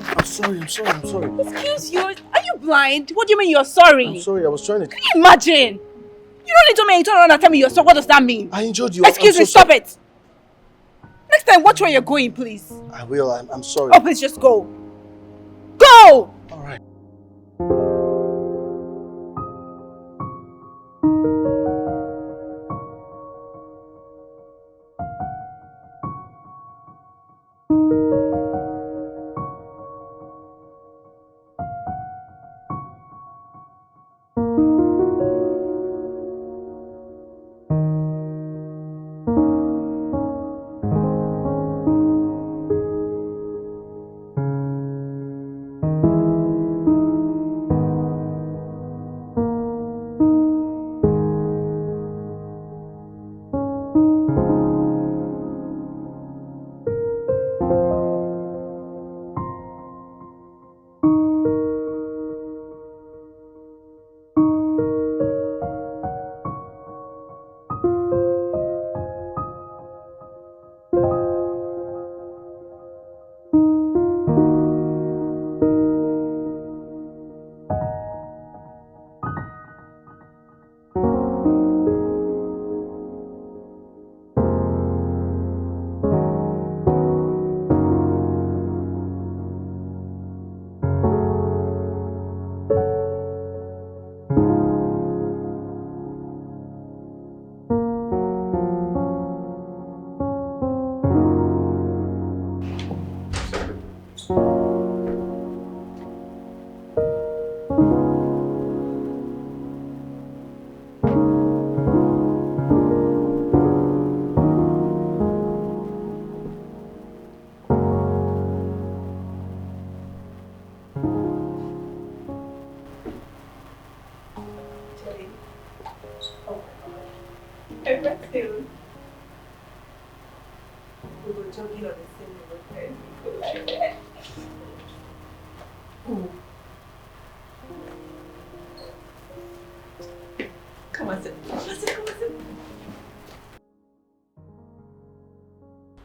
I'm sorry, I'm sorry, I'm sorry. Excuse you? Are you blind? What do you mean you're sorry? I'm sorry, I was trying to... Can you imagine? You don't need to make me turn around and tell me you're sorry. What does that mean? I injured you. Excuse me, stop it! Next time, watch where you're going, please. I will, I'm sorry. Oh, please just go. Go! Alright.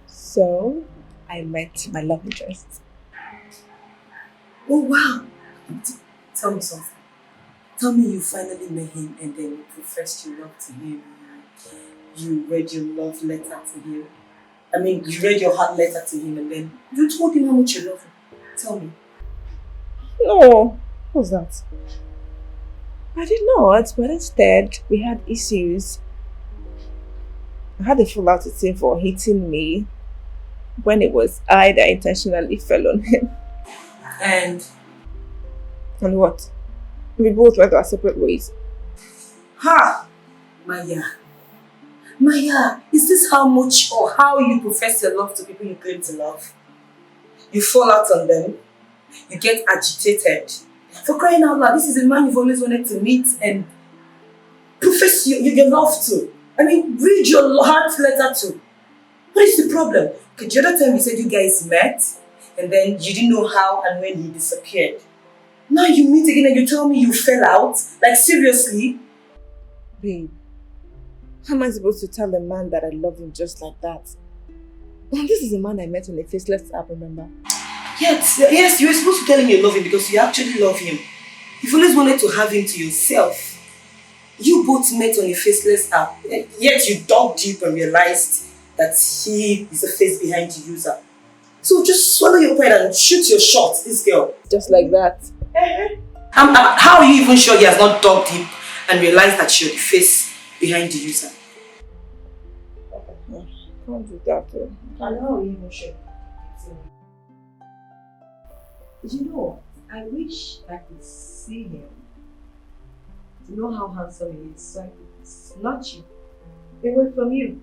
So, I met my love interest. Oh wow! Tell me something. Tell me you finally met him and then you professed your love to him. You read your love letter to him. I mean, you read your heart letter to him and then you told him how much you love him. Tell me. No, what's that? I did not, but instead we had issues. I had a fallout with him for hitting me when it was I that intentionally fell on him. And what? We both went our separate ways. Ha! Maya. Maya, is this how much or how you profess your love to people you claim to love? You fall out on them, you get agitated. For crying out loud, this is a man you've always wanted to meet and profess your love to. I mean, read your heart letter to. What is the problem? Okay, the other time you said you guys met and then you didn't know how and when he disappeared. Now you meet again and you tell me you fell out? Like seriously? Babe, how am I supposed to tell a man that I love him just like that? This is a man I met on a faceless app, remember? Yes, you were supposed to tell him you love him because you actually love him. You've always wanted to have him to yourself. You both met on a faceless app, yet you dug deep and realized that he is the face behind the user. So just swallow your pride and shoot your shot, this girl. Just like that. How are you even sure he has not dug deep and realized that you're the face behind the user? Can't do that though. And how are you even sure? You know, I wish I could see him to know how handsome he is so I could snatch you away from you.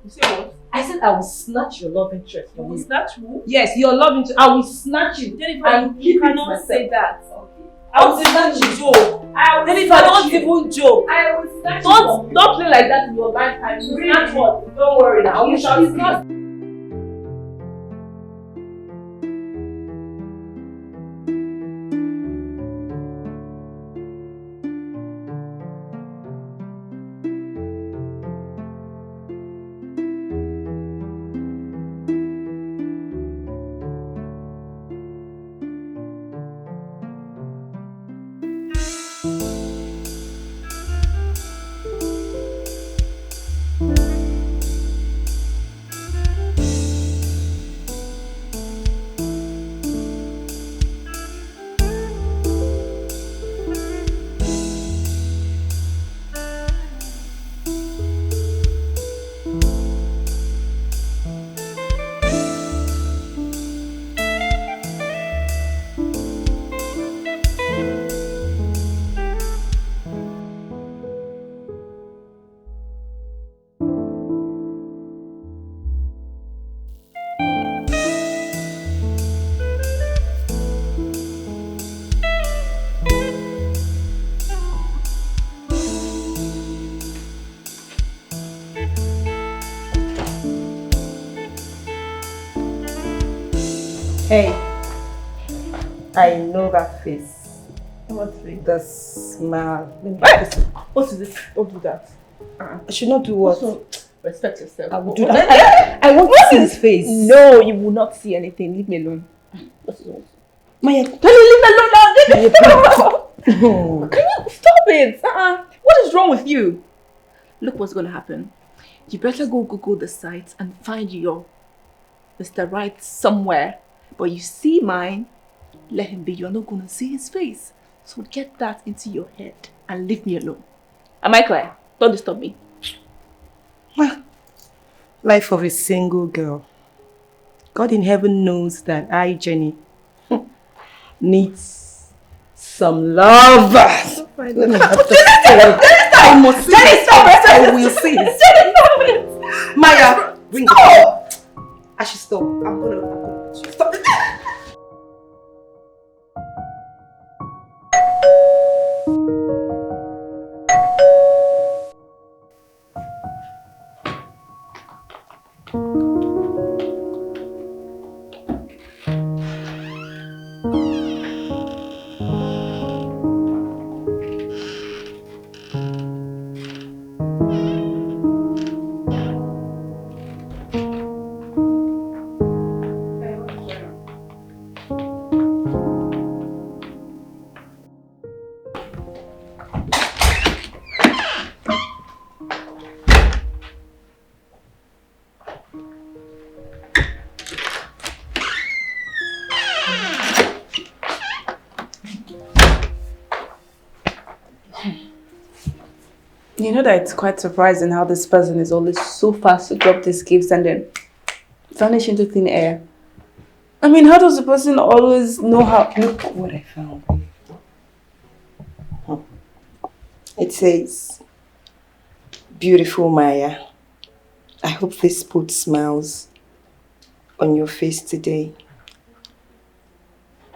You say what? I said I will snatch your love interest from you. Snatch who? Yes, your love interest. I will snatch you. Jennifer, and you keep it cannot myself. say that. Okay. I will snatch you, joke. Jennifer, don't even joke. I will snatch Don't play like that in your lifetime. You Really? snatch what? Don't worry now. You shall It's see. not. Hey, I know that face. What's it? The smile. Let me Hey! What is it? Don't do that. I should not do what? Also, respect yourself. I will do that. I want to see his face. No, you will not see anything. Leave me alone. What is it? Maya, Can you leave me alone now? Leave me alone. Can you stop it? What is wrong with you? Look what's going to happen. You better go Google the site and find your Mr. Right somewhere. But you see mine, let him be. You're not going to see his face. So get that into your head and leave me alone. Am I clear? Don't disturb me. life of a single girl. God in heaven knows that I, Jenny, needs some love. Let me have the I must see it. I will see it. Maya, bring it. I should stop. I'm gonna stop. You know that it's quite surprising how this person is always so fast to drop these gifts and then vanish into thin air. I mean, how does the person always know how? Look what I found. It says, "Beautiful Maya, I hope this puts smiles on your face today.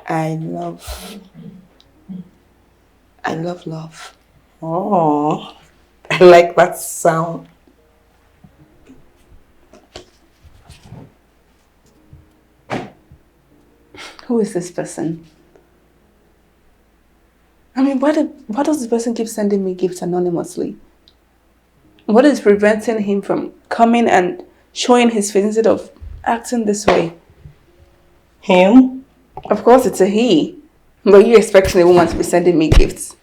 I love love." Oh, I like that sound. Who is this person? I mean, why does this person keep sending me gifts anonymously? What is preventing him from coming and showing his face instead of acting this way? Him? Of course it's a he. But you expecting a woman to be sending me gifts?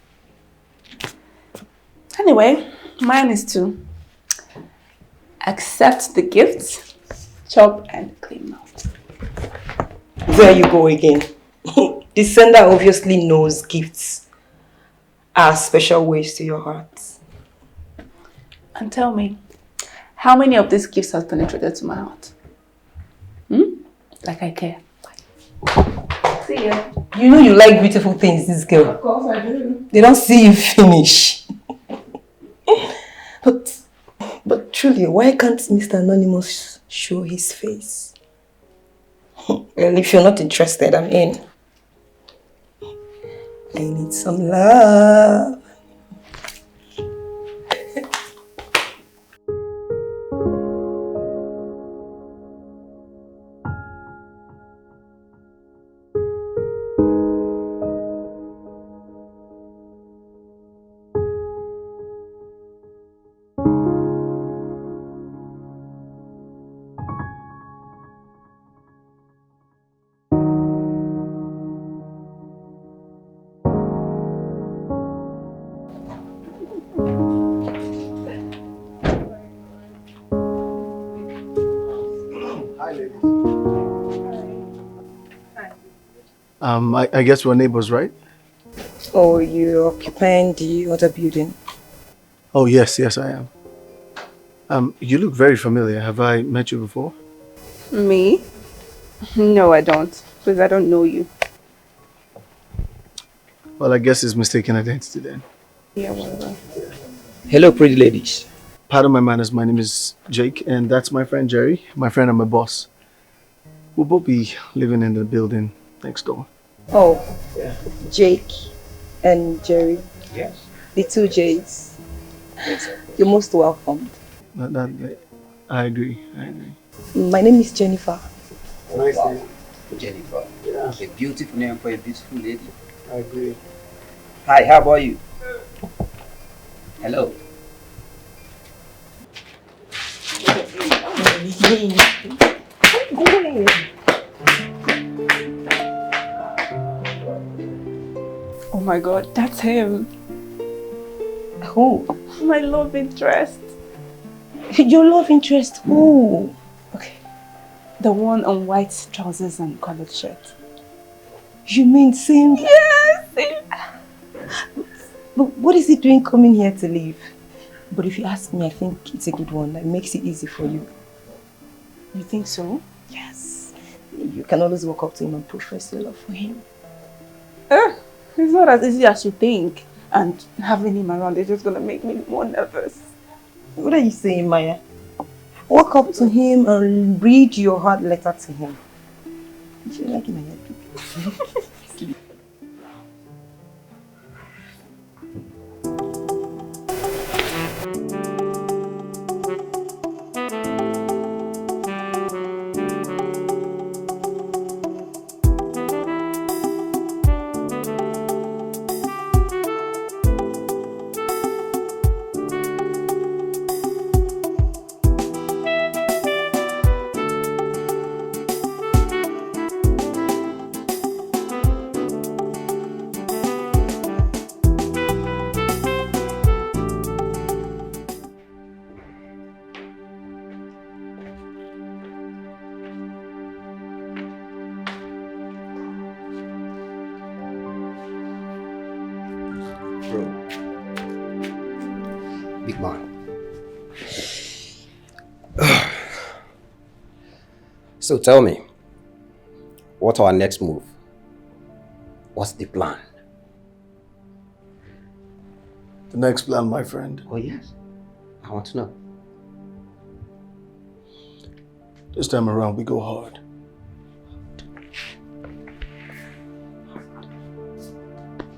Anyway, mine is to accept the gifts, chop and clean mouth. There you go again. The sender obviously knows gifts are special ways to your heart. And tell me, how many of these gifts have penetrated to my heart? Like I care. See ya. You know you like beautiful things, this girl. Of course I do. They don't see you finish. But truly, why can't Mr. Anonymous show his face? Well, if you're not interested, I'm in. I need some love. I guess we're neighbors, right? Oh, you're occupying the other building. Oh, yes, I am. You look very familiar. Have I met you before? Me? No, I don't. Because I don't know you. Well, I guess it's mistaken identity then. Yeah, whatever. Hello, pretty ladies. Pardon my manners, my name is Jake, and that's my friend Jerry, my friend and my boss. We'll both be living in the building next door. Oh, yeah. Jake and Jerry. Yes. The two J's. You're most welcome. I agree. My name is Jennifer. Nice name. Jennifer. Yeah, A beautiful name for a beautiful lady. I agree. Hi, how about you? Hello. Oh my god, that's him. Who? My love interest. Your love interest? Who? Okay. The one on white trousers and collared shirt. You mean same? Yes! Him. But what is he doing coming here to leave? But if you ask me, I think it's a good one. It makes it easy for you. You think so? Yes. You can always walk up to him and profess your love for him. It's not as easy as you think. And having him around is just gonna make me more nervous. What are you saying, Maya? Walk up to him and read your heart letter to him. You should like him, Maya. Bro. Big man. So tell me, what's our next move? What's the plan? The next plan, my friend. Oh yes, I want to know. This time around, we go hard.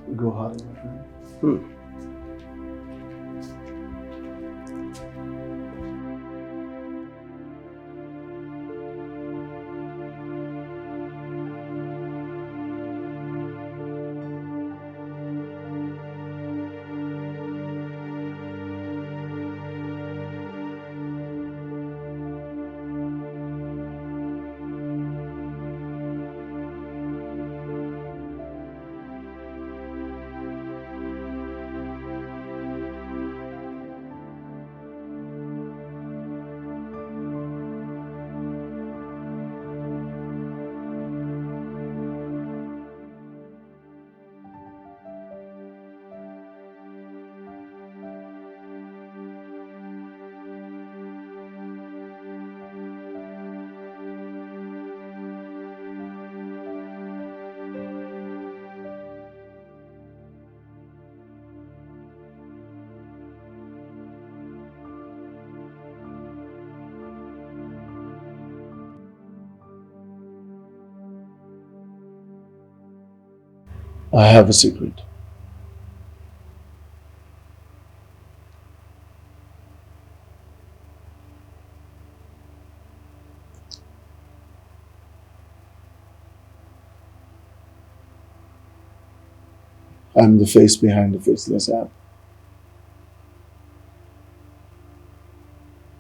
We go hard, my friend. I have a secret. I'm the face behind the faceless app.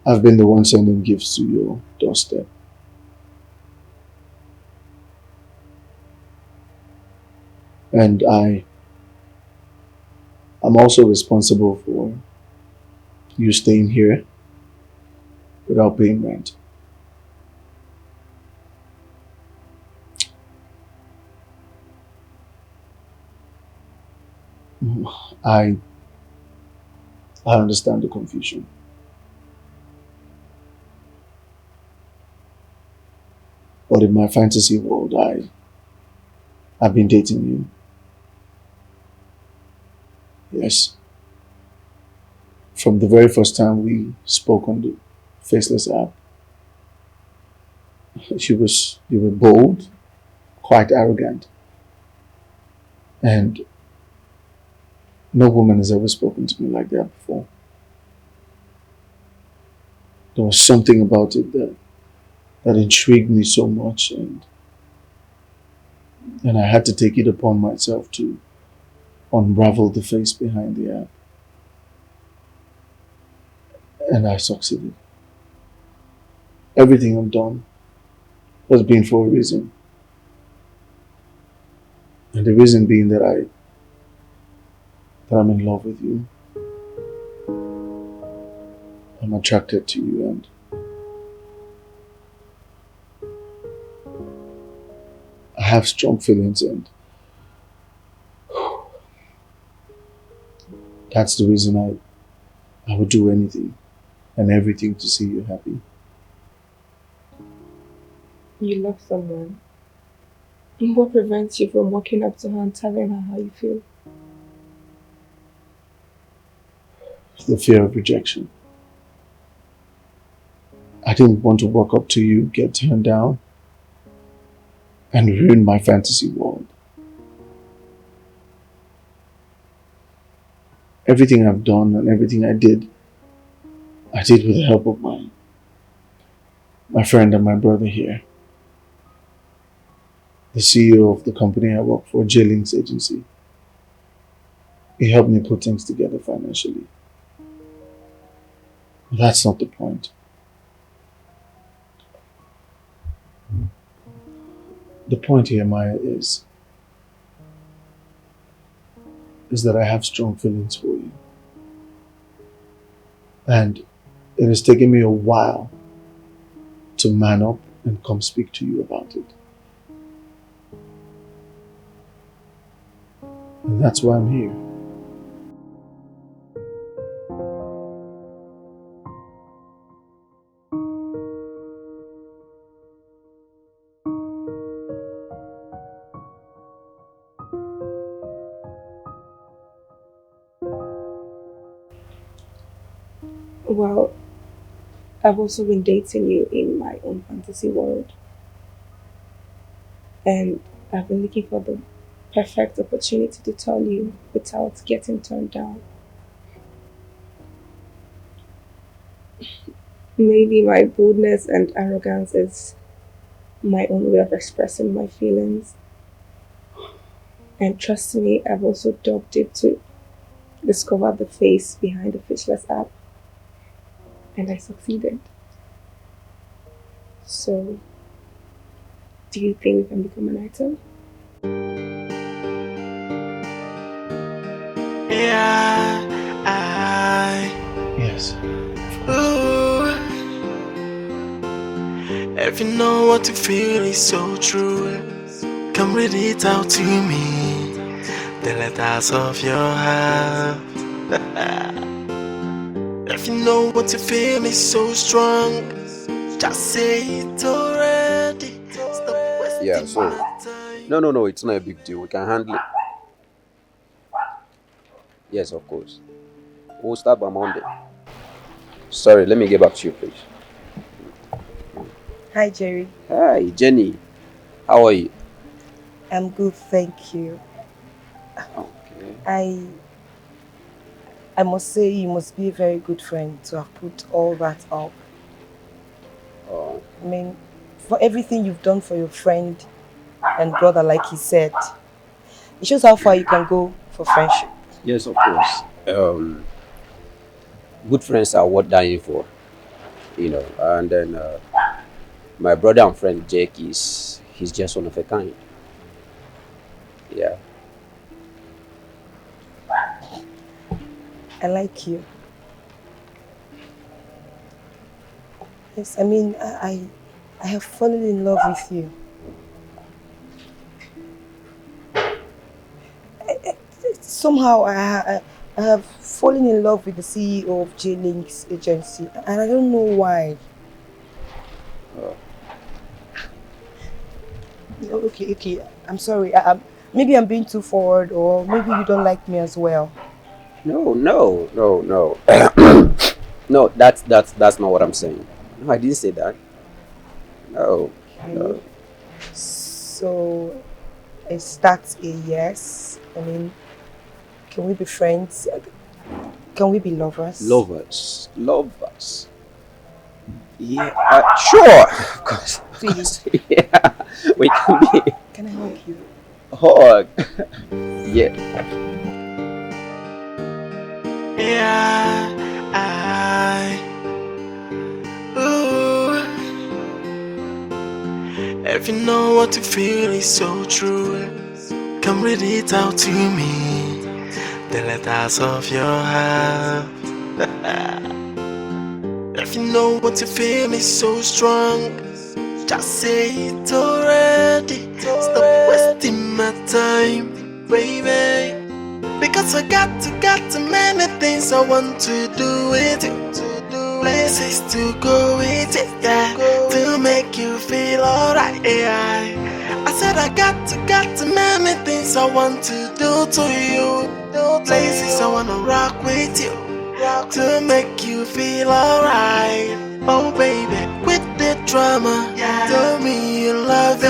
I've been the one sending gifts to your doorstep. And I'm also responsible for you staying here without paying rent. I understand the confusion. But in my fantasy world, I've been dating you. Yes. From the very first time we spoke on the Faceless app, you were bold, quite arrogant. And no woman has ever spoken to me like that before. There was something about it that intrigued me so much, and And I had to take it upon myself to unravel the face behind the app. And I succeeded. Everything I've done has been for a reason. And the reason being that I'm in love with you. I'm attracted to you, and I have strong feelings, and that's the reason I would do anything and everything to see you happy. You love someone. And what prevents you from walking up to her and telling her how you feel? The fear of rejection. I didn't want to walk up to you, get turned down, and ruin my fantasy world. Everything I've done and everything I did with the help of my friend and my brother here. The CEO of the company I work for, J-Links Agency. He helped me put things together financially. But that's not the point. The point here, Maya, is that I have strong feelings for you. And it has taken me a while to man up and come speak to you about it. And that's why I'm here. Well, I've also been dating you in my own fantasy world. And I've been looking for the perfect opportunity to tell you without getting turned down. Maybe my boldness and arrogance is my own way of expressing my feelings. And trust me, I've also dug deep to discover the face behind the faceless app. And I succeeded. So, do you think we can become an item? Yes. Ooh. If you know what you feel is so true, come read it out to me. The letters of your heart. If you know what you feel is so strong, just say it already. Stop wasting Yeah, so my time. no, it's not a big deal. We can handle it. Yes, of course. We'll start by Monday. Sorry, let me get back to you, please. Hi, Jerry. Hi, Jenny. How are you? I'm good, thank you. Okay. I must say you must be a very good friend to have put all that up. Oh, I mean, for everything you've done for your friend and brother, like he said, it shows how far you can go for friendship. yes, of course. Good friends are worth dying for, And then my brother and friend Jake he's just one of a kind. Yeah. I like you. Yes, I mean, I have fallen in love with you. Somehow I have fallen in love with the CEO of J-Links Agency, and I don't know why. Okay, I'm sorry. Maybe I'm being too forward, or maybe you don't like me as well. No. No, that's not what I'm saying. No, I didn't say that. No. No. So, is that a yes? I mean, can we be friends? Can we be lovers? Lovers. Yeah, sure. Of course. Please. Yeah, we can be. Can I help you? hug. Yeah. Yeah, ooh. If you know what you feel is so true, come read it out to me. The letters of your heart. If you know what you feel is so strong, just say it already. Stop wasting my time, baby. Because I got too many things I want to do with you. Places to go with it, yeah. To make you feel alright, yeah. I said I got too many things I want to do to you. Places I wanna rock with you. To make you feel alright. Oh baby, with the drama, tell me you love me.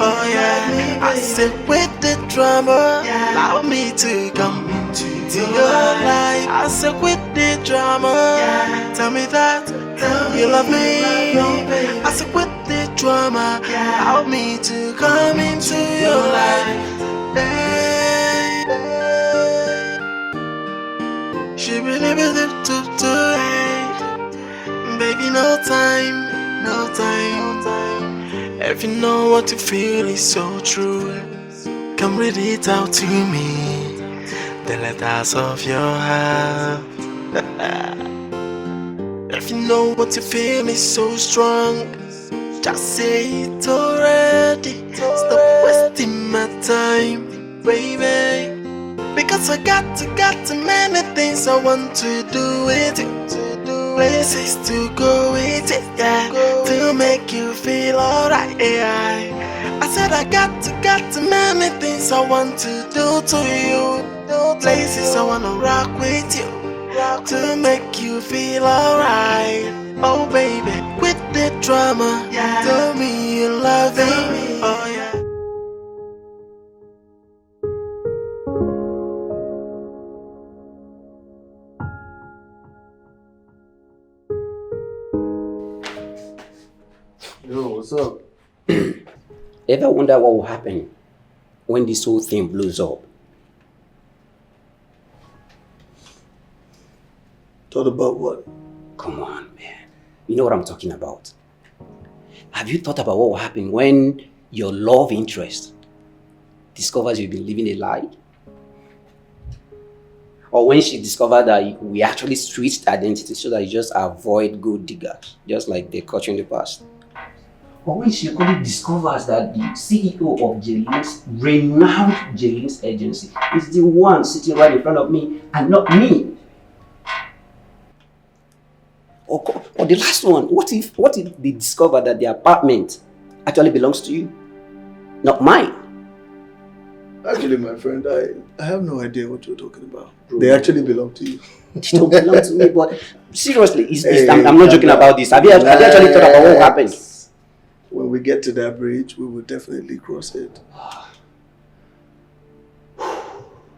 Oh yeah, I said with the drama, allow me to come into your life. I said with the drama, tell me that you love me. I said with the drama, allow me to come into your life. Hey, she believe it to baby, no time, no time. If you know what you feel is so true, come read it out to me. The letters of your heart. If you know what you feel is so strong, just say it already. Stop wasting my time, baby. Because I got too many things I want to do with you. Places to go with it, yeah. To make you feel alright, yeah. I said I got too many things I want to do to you. Places I wanna rock with you. To make you feel alright. Oh baby, with the drama, tell me you love me. Oh yeah. Yo, what's up? Ever wonder what will happen when this whole thing blows up? Thought about what? Come on, man. You know what I'm talking about. Have you thought about what will happen when your love interest discovers you've been living a lie? Or when she discovered that we actually switched identity so that you just avoid gold diggers, just like they caught you in the past? Or when she only discovers that the CEO of Jelin's renowned Jelin's agency is the one sitting right in front of me and not me? Or the last one, what if they discover that the apartment actually belongs to you, not mine? Actually, my friend, I have no idea what you're talking about. Bro. They actually belong to you. They don't belong to me, but seriously, I'm not joking about this. Have you actually thought about what will happen? When we get to that bridge, we will definitely cross it.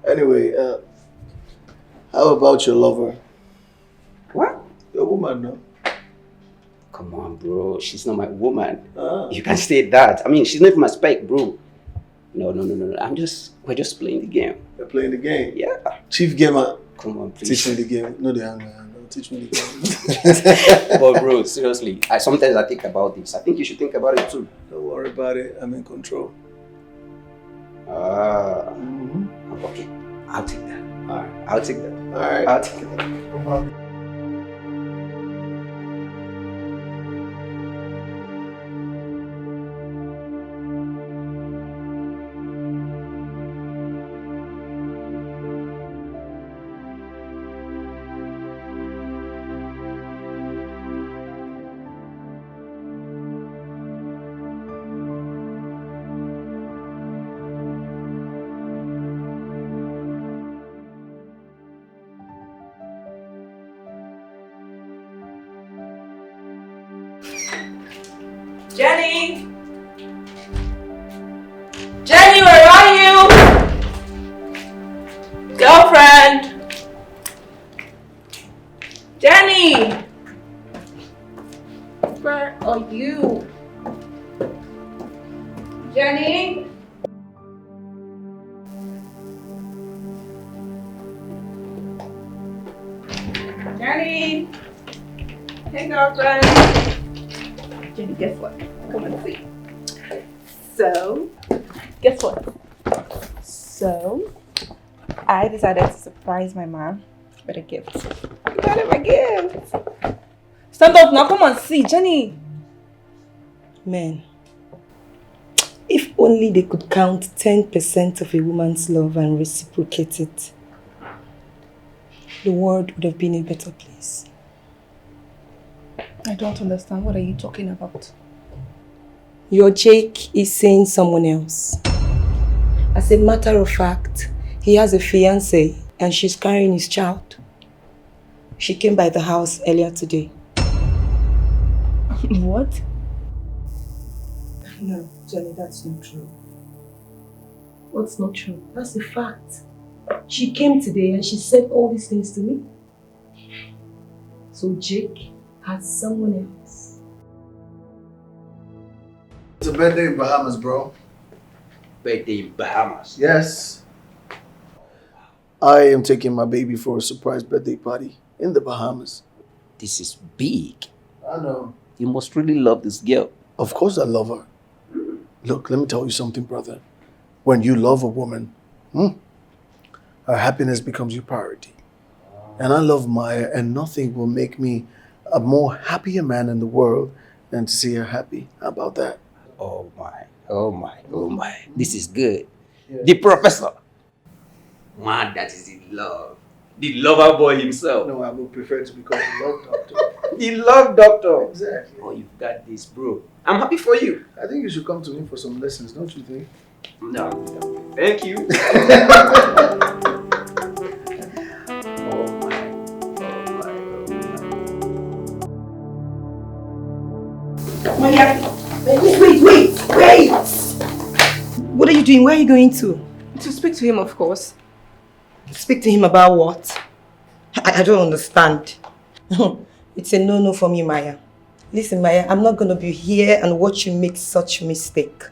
Anyway, how about your lover? What? Your woman, no? Come on, bro. She's not my woman. You can't say that. I mean, she's not even my spec, bro. No. We're just playing the game. You're playing the game? Yeah. Chief gamer. Come on, please. Teach me the game. No, the hang man. Teach me the game. But bro, seriously, sometimes I think about this. I think you should think about it too. Don't worry about it. I'm in control. Okay. I'll take that. Alright. I'll take that. Alright. I'll take that. Jenny! Jenny, where are you? Girlfriend! Jenny! Where are you? Jenny? Jenny! Hey, girlfriend! Jenny, guess what? Come and see. So, guess what? So, I decided to surprise my mom with a gift. I got him a gift! Stand up now, come and see, Jenny! Man, if only they could count 10% of a woman's love and reciprocate it, the world would have been a better place. I don't understand. What are you talking about? Your Jake is seeing someone else. As a matter of fact, he has a fiancée and she's carrying his child. She came by the house earlier today. What? No, Jenny, that's not true. What's not true? That's a fact. She came today and she said all these things to me. So Jake has someone else. It's a birthday in Bahamas, bro. Birthday in Bahamas. Yes. I am taking my baby for a surprise birthday party in the Bahamas. This is big. I know. You must really love this girl. Of course I love her. Look, let me tell you something, brother. When you love a woman, her happiness becomes your priority. And I love Maya, and nothing will make me a more happier man in the world than to see her happy. How about that? Oh my, oh my, oh my. This is good. Yeah. The professor. Man, that is in love. The lover boy himself. No, I would prefer to be called the love doctor. The love doctor. Exactly. Oh, you've got this, bro. I'm happy for you. I think you should come to me for some lessons, don't you think? No. Thank you. Maya, wait! What are you doing? Where are you going to? To speak to him, of course. Speak to him about what? I don't understand. It's a no-no for me, Maya. Listen, Maya, I'm not going to be here and watch you make such mistake.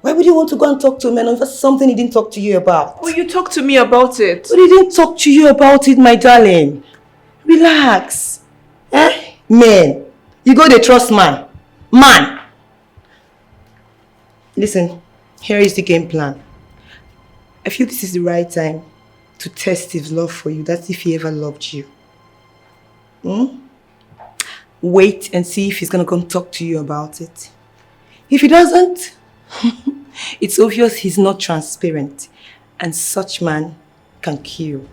Why would you want to go and talk to a man over something he didn't talk to you about? Oh, you talked to me about it. But he didn't talk to you about it, my darling. Relax. Man, you go to trust man. Man! Listen, here is the game plan. I feel this is the right time to test his love for you. That's if he ever loved you. Wait and see if he's going to come talk to you about it. If he doesn't, it's obvious he's not transparent, and such man can kill.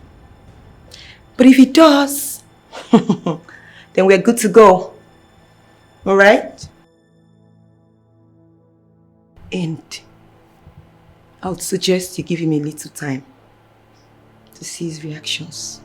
But if he does, then we're good to go. Alright? And I would suggest you give him a little time to see his reactions.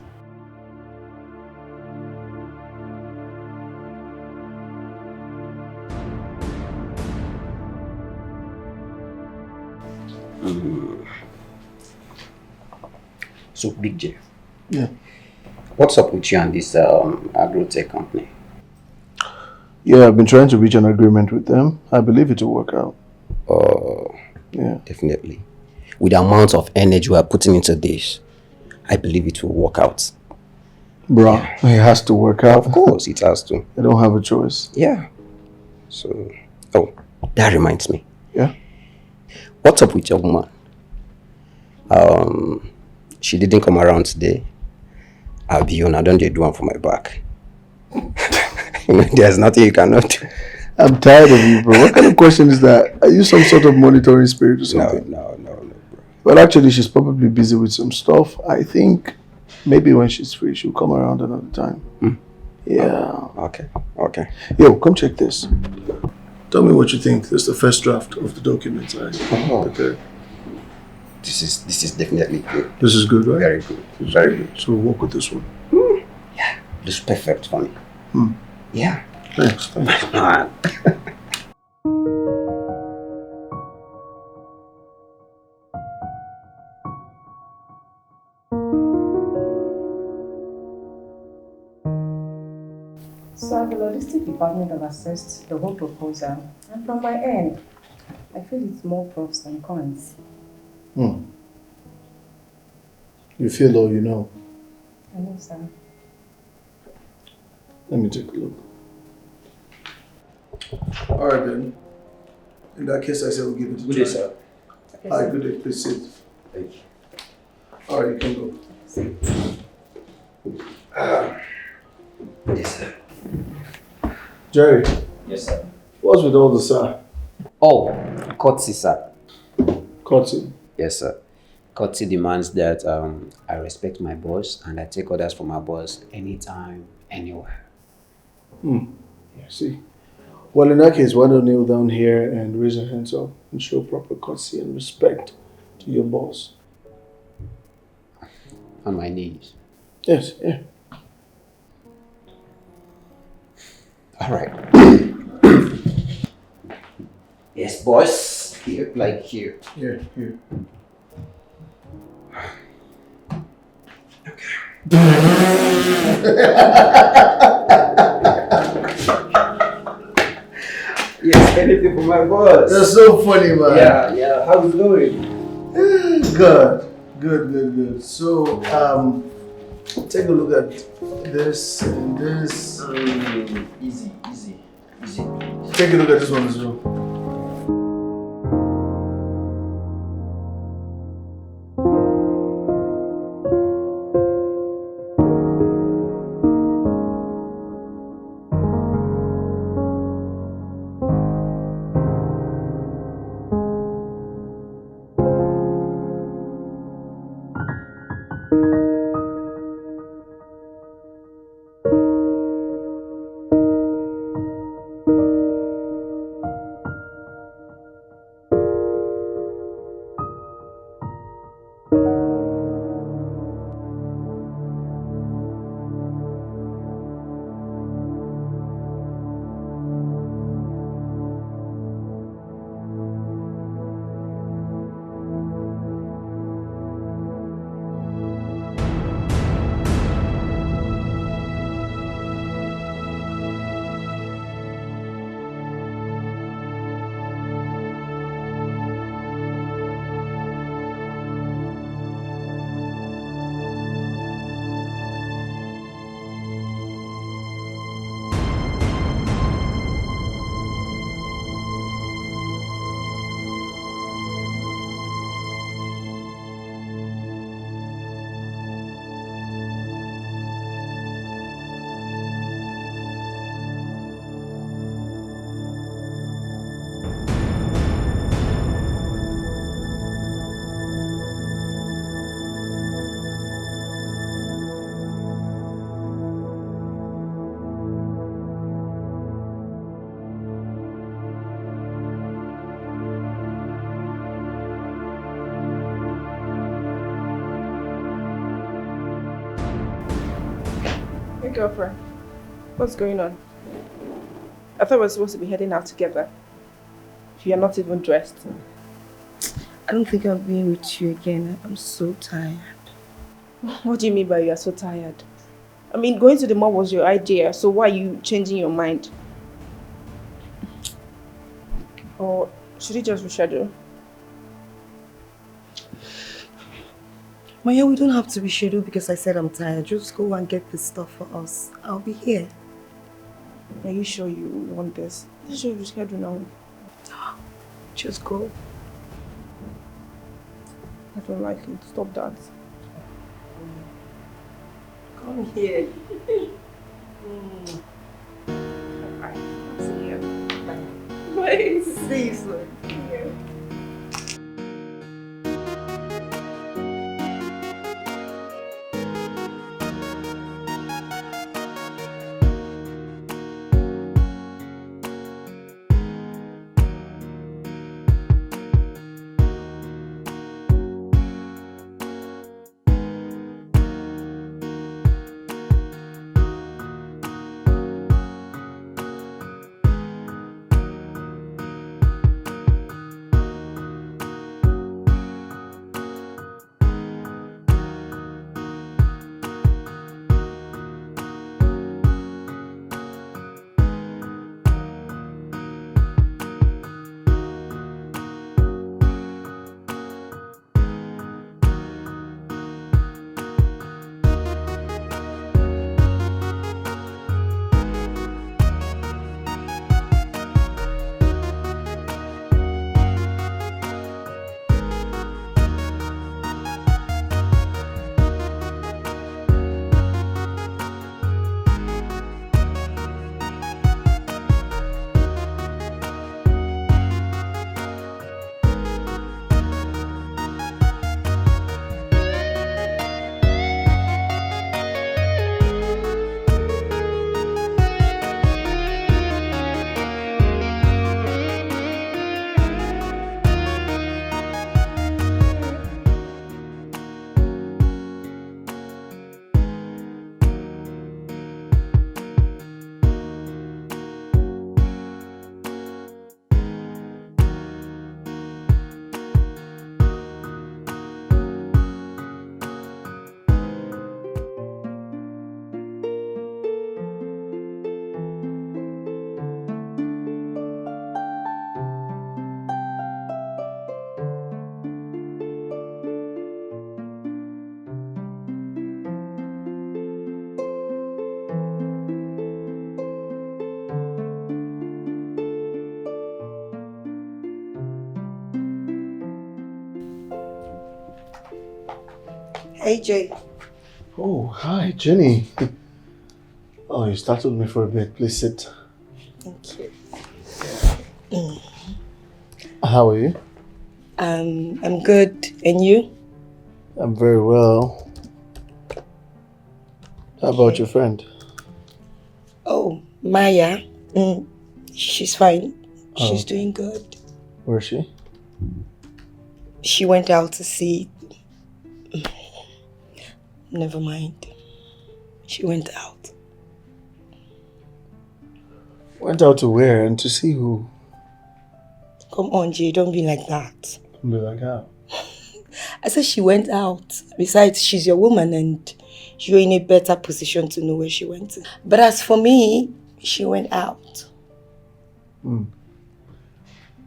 So, Big J. Yeah. What's up with you and this agro-tech company? Yeah, I've been trying to reach an agreement with them. I believe it will work out. Yeah. Definitely. With the amount of energy we are putting into this, I believe it will work out. Bro, it has to work out. Of course, it has to. I don't have a choice. Yeah. So, that reminds me. Yeah? What's up with your woman? She didn't come around today. I'll be on. I don't do one for my back. There's nothing you cannot do. I'm tired of you, bro. What kind of question is that? Are you some sort of monitoring spirit or something? No, bro. Well, actually, she's probably busy with some stuff. I think maybe when she's free, she'll come around another time. Yeah. Okay. Yo, come check this. Tell me what you think. This is the first draft of the documents I prepared. This is definitely good. This is good, right? Very good. Very good. So we'll work with this one. Yeah. This is perfect for me. Yeah. Thanks. So the logistic department have assessed the whole proposal, and from my end, I feel it's more pros than cons. You feel all you know. I know, sir. Let me take a look. All right, then. In that case, I say we'll give it a try. Good day, sir. All right, good day. Please sit. Thank you. All right, you can go. Yes, sir. Jerry, Yes, sir. what's with all the sir? Oh, courtesy, sir. Courtesy. Yes, sir. Courtesy demands that I respect my boss and I take orders from my boss anytime, anywhere. Yeah, see. Well, in that case, why don't kneel down here and raise your hands up and show proper courtesy and respect to your boss? On my knees. Yes, yeah. All right. Yes, boss. Here, like here. Here, here. Yes, anything for my boss. That's so funny, man. Yeah. How's it going? Good. So, take a look at this and this. Easy. Take a look at this one as well. Hey, girlfriend. What's going on? I thought we were supposed to be heading out together. You're not even dressed. I don't think I'll be with you again. I'm so tired. What do you mean by you're so tired? I mean, going to the mall was your idea, so why are you changing your mind? Or should we just reschedule? Maya, we don't have to reschedule because I said I'm tired. Just go and get the stuff for us. I'll be here. Are you sure you want this? Let's just reschedule now. Just go. I don't like it. Stop that. Come here. Bye. See you. Bye. Bye. See you soon. AJ. Oh, hi, Jenny. Oh, you startled me for a bit. Please sit. Thank you. How are you? I'm good. And you? I'm very well. How about your friend? Oh, Maya. She's fine. She's doing good. Where is she? She went out to see. Never mind. She went out. Went out to where and to see who? Come on, Jay, don't be like that. Don't be like how? I said she went out. Besides, she's your woman and you're in a better position to know where she went to. But as for me, she went out.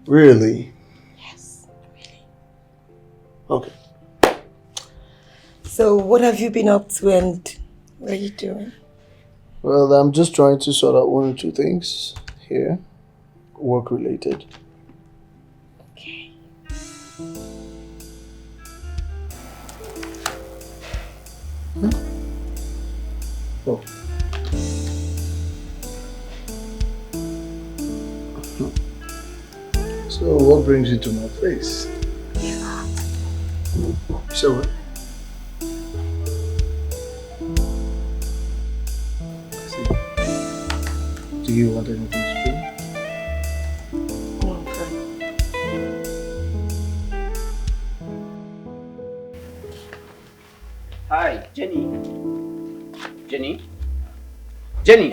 Really? Yes, really. Okay. So what have you been up to and what are you doing? Well, I'm just trying to sort out one or two things here. Work related. Okay. Oh. So what brings you to my place? Yeah. So what? Do you want anything to drink? No, I'm fine. Hi, Jenny. Jenny? Jenny!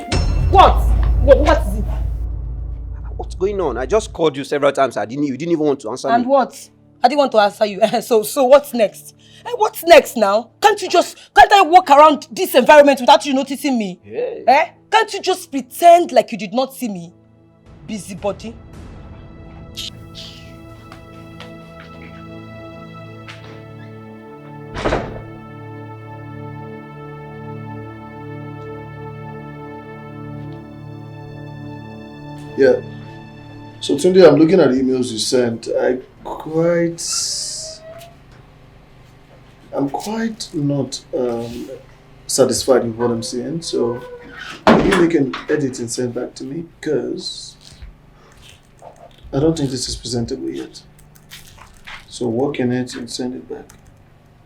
What? What is it? What's going on? I just called you several times. You didn't even want to answer me. And what? I didn't want to answer you. So what's next? What's next now? Can't I walk around this environment without you noticing me? Yeah. Can't you just pretend like you did not see me? Busybody. Yeah. So Tunde, I'm looking at the emails you sent. I'm quite not satisfied with what I'm seeing. So maybe you can edit and send back to me because I don't think this is presentable yet. So work in it and send it back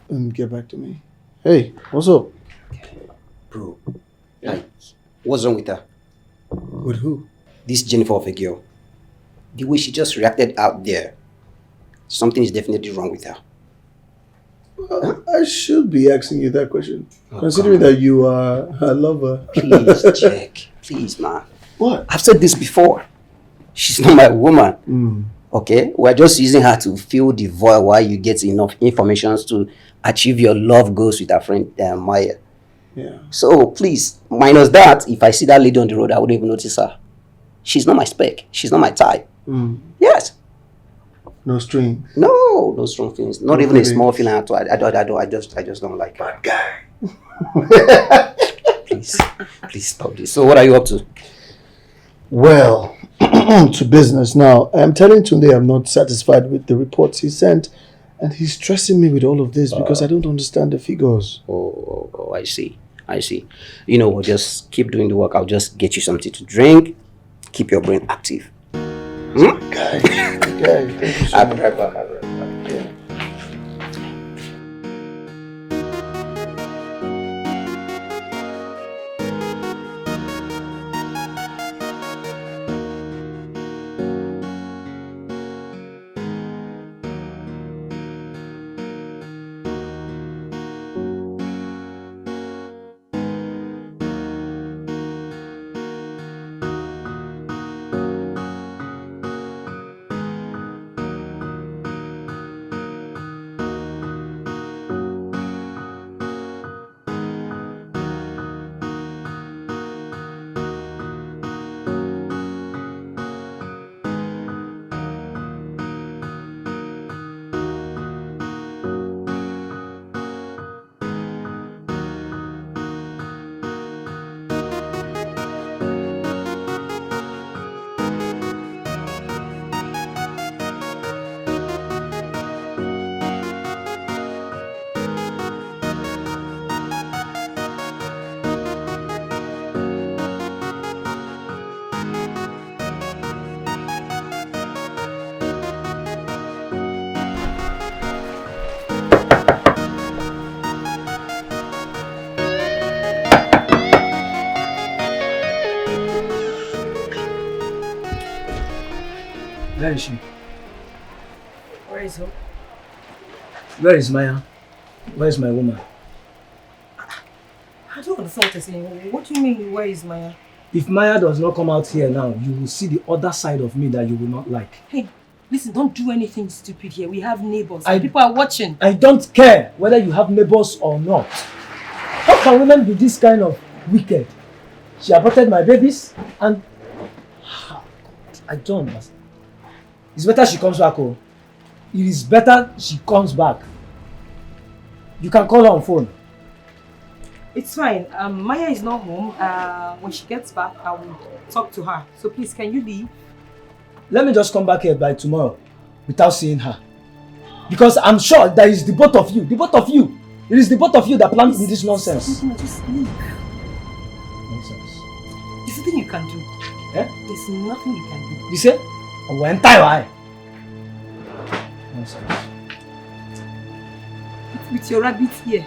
and get back to me. Hey, what's up? Bro, like, what's wrong with her? With who? This Jennifer of a girl. The way she just reacted out there, something is definitely wrong with her. Well, I should be asking you that question, considering that you are a lover. Please check. Please, man. What? I've said this before. She's not my woman. Okay? We're just using her to fill the void while you get enough information to achieve your love goals with her friend Maya. Yeah. So please, minus that, if I see that lady on the road, I wouldn't even notice her. She's not my spec. She's not my type. Yes. No string. No strong feelings. Not No even a feelings. small feeling at all. I just don't like her. Bad guy. Please stop this. So what are you up to? Well, to business now. I'm telling Tunde I'm not satisfied with the reports he sent, and he's stressing me with all of this because I don't understand the figures. Oh, I see. You know what? Just keep doing the work. I'll just get you something to drink. Keep your brain active. Guy, thank you so much. Yeah. Where is she? Where is who? Where is Maya? Where is my woman? I don't understand what you're saying. What do you mean, where is Maya? If Maya does not come out here now, you will see the other side of me that you will not like. Hey, listen, don't do anything stupid here. We have neighbors. People are watching. I don't care whether you have neighbors or not. How can women be this kind of wicked? She aborted my babies and... I don't understand. It's better she comes back home. It is better she comes back. You can call her on phone. It's fine. Maya is not home. When she gets back, I will talk to her. So please, can you leave? Let me just come back here by tomorrow without seeing her. Because I'm sure that is the both of you. The both of you. It is the both of you that planned this nonsense. Just leave. Nonsense. There's nothing you can do. Eh? There's nothing you can do. You say? Oh, when time nonsense. With your rabbit here.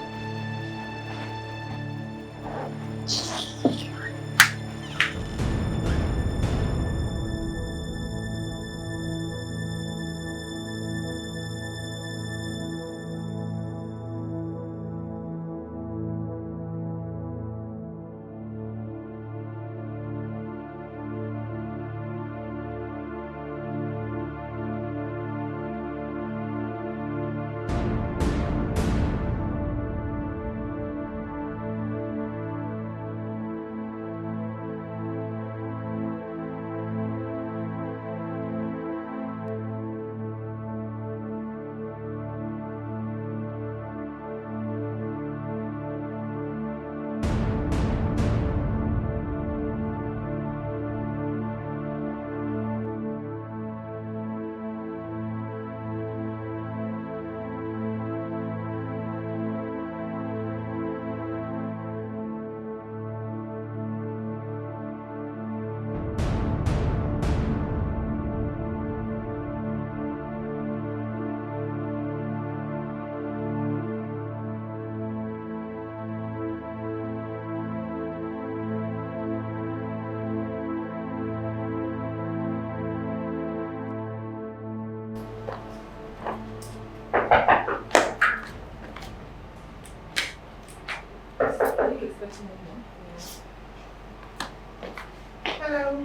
Hello.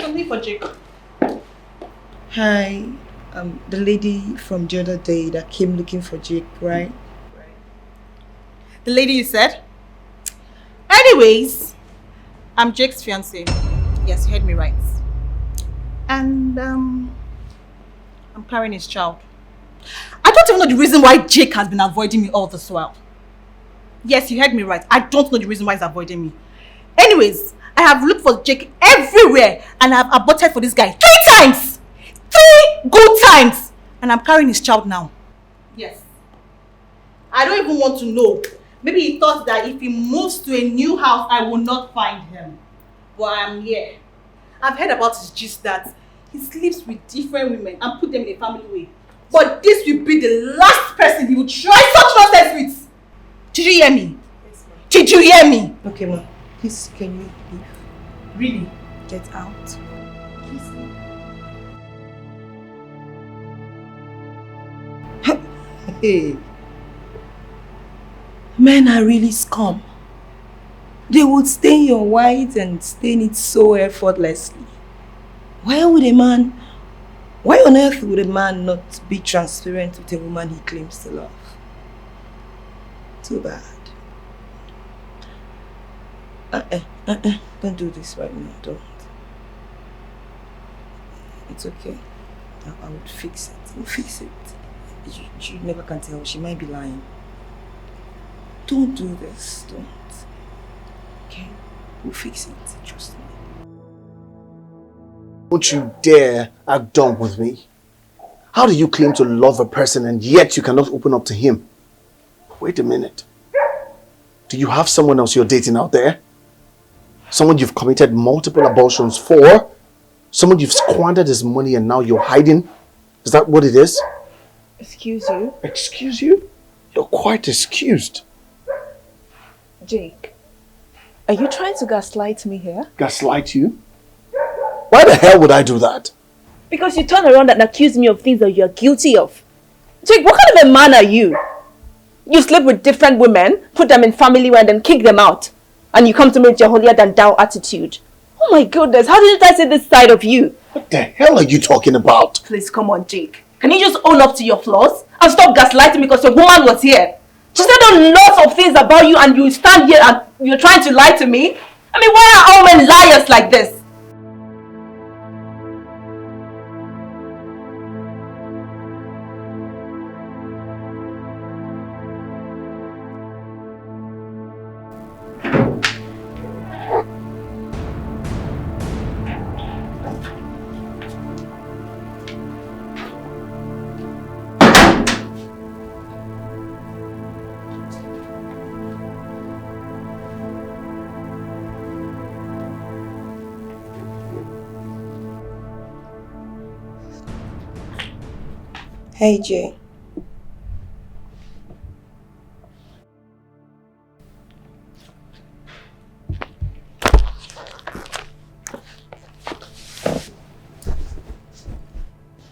Only for Jake. Hi, the lady from the other day that came looking for Jake, right? The lady you said? Anyways, I'm Jake's fiancée. Yes, you heard me right. And I'm carrying his child. I don't even know the reason why Jake has been avoiding me all this while. Yes, you heard me right. I don't know the reason why he's avoiding me. Anyways, I have looked for Jake everywhere and I have aborted for this guy 3 times! 3 good times! And I'm carrying his child now. Yes. I don't even want to know. Maybe he thought that if he moves to a new house, I will not find him. But I'm here. I've heard about his gist that he sleeps with different women and put them in a family way. But this will be the last person he will try such nonsense with. Did you hear me? Yes, ma'am. Did you hear me? Okay, ma'am. Please, can you leave? Really? Get out. Please. Hey. Men are really scum. They would stain your white and stain it so effortlessly. Why on earth would a man not be transparent with a woman he claims to love? Too bad. Don't do this right now, don't. It's okay. I would fix it. We'll fix it. You never can tell. She might be lying. Don't do this. Don't. Okay? We'll fix it. Trust me. Don't you dare act dumb with me. How do you claim to love a person and yet you cannot open up to him? Wait a minute. Do you have someone else you're dating out there? Someone you've committed multiple abortions for? Someone you've squandered his money and now you're hiding? Is that what it is? Excuse you? Excuse you? You're quite excused. Jake, are you trying to gaslight me here? Gaslight you? Why the hell would I do that? Because you turn around and accuse me of things that you're guilty of. Jake, what kind of a man are you? You sleep with different women, put them in family and then kick them out. And you come to me with your holier than thou attitude. Oh my goodness, how did I see this side of you? What the hell are you talking about? Please, come on, Jake. Can you just own up to your flaws? And stop gaslighting me because your woman was here. She said lots of things about you and you stand here and you're trying to lie to me? I mean, why are all men liars like this? Hey, Jay.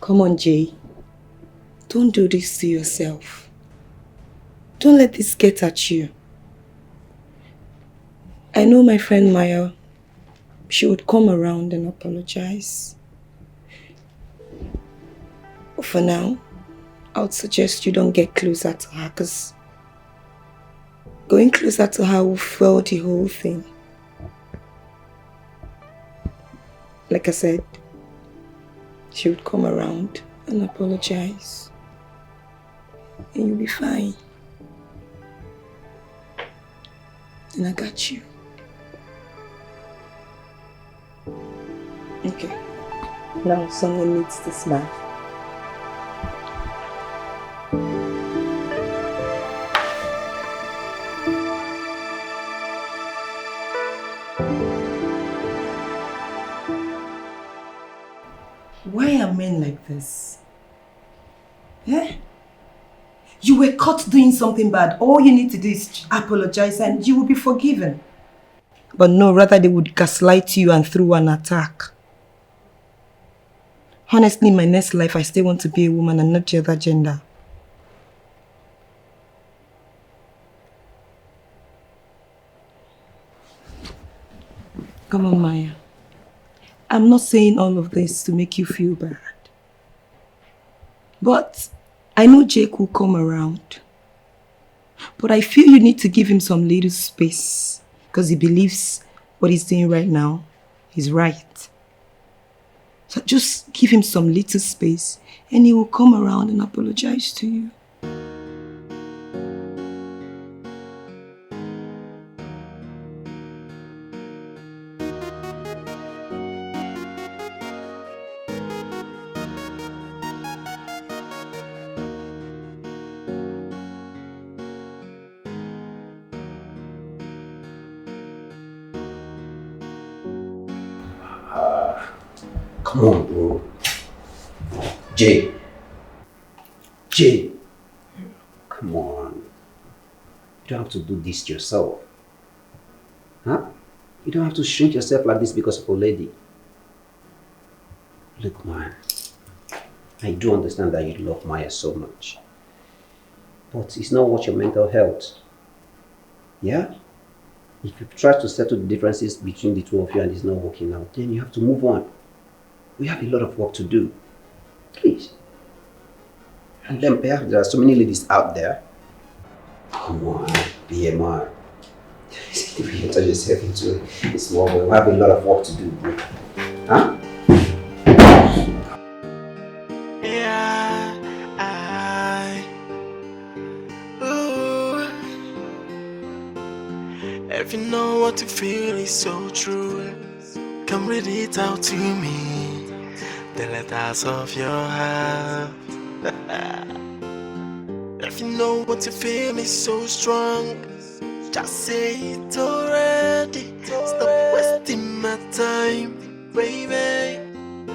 Come on, Jay. Don't do this to yourself. Don't let this get at you. I know my friend Maya, she would come around and apologize. But for now, I would suggest you don't get closer to her because going closer to her will fuel the whole thing. Like I said, she would come around and apologize. And you'll be fine. And I got you. Okay. Now someone needs to smile. Why are men like this? Eh? You were caught doing something bad. All you need to do is apologize and you will be forgiven. But no, rather they would gaslight you and throw an attack. Honestly, in my next life, I still want to be a woman and not the other gender. Come on, Maya. I'm not saying all of this to make you feel bad. But I know Jake will come around. But I feel you need to give him some little space. Because he believes what he's doing right now is right. So just give him some little space and he will come around and apologize to you. Come on, bro. Jay. Come on. You don't have to do this to yourself. Huh? You don't have to shrink yourself like this because of a lady. Look, man. I do understand that you love Maya so much. But it's not worth your mental health. Yeah? If you try to settle the differences between the two of you and it's not working out, then you have to move on. We have a lot of work to do. Please. And then perhaps there are so many ladies out there. Come on, be a man. If you turn yourself into a small boy, we have a lot of work to do, bro. Huh? If you know what you feel is so true, come read it out to me. The letters of your heart. If you know what you feel is so strong, just say it already. Stop wasting my time, baby.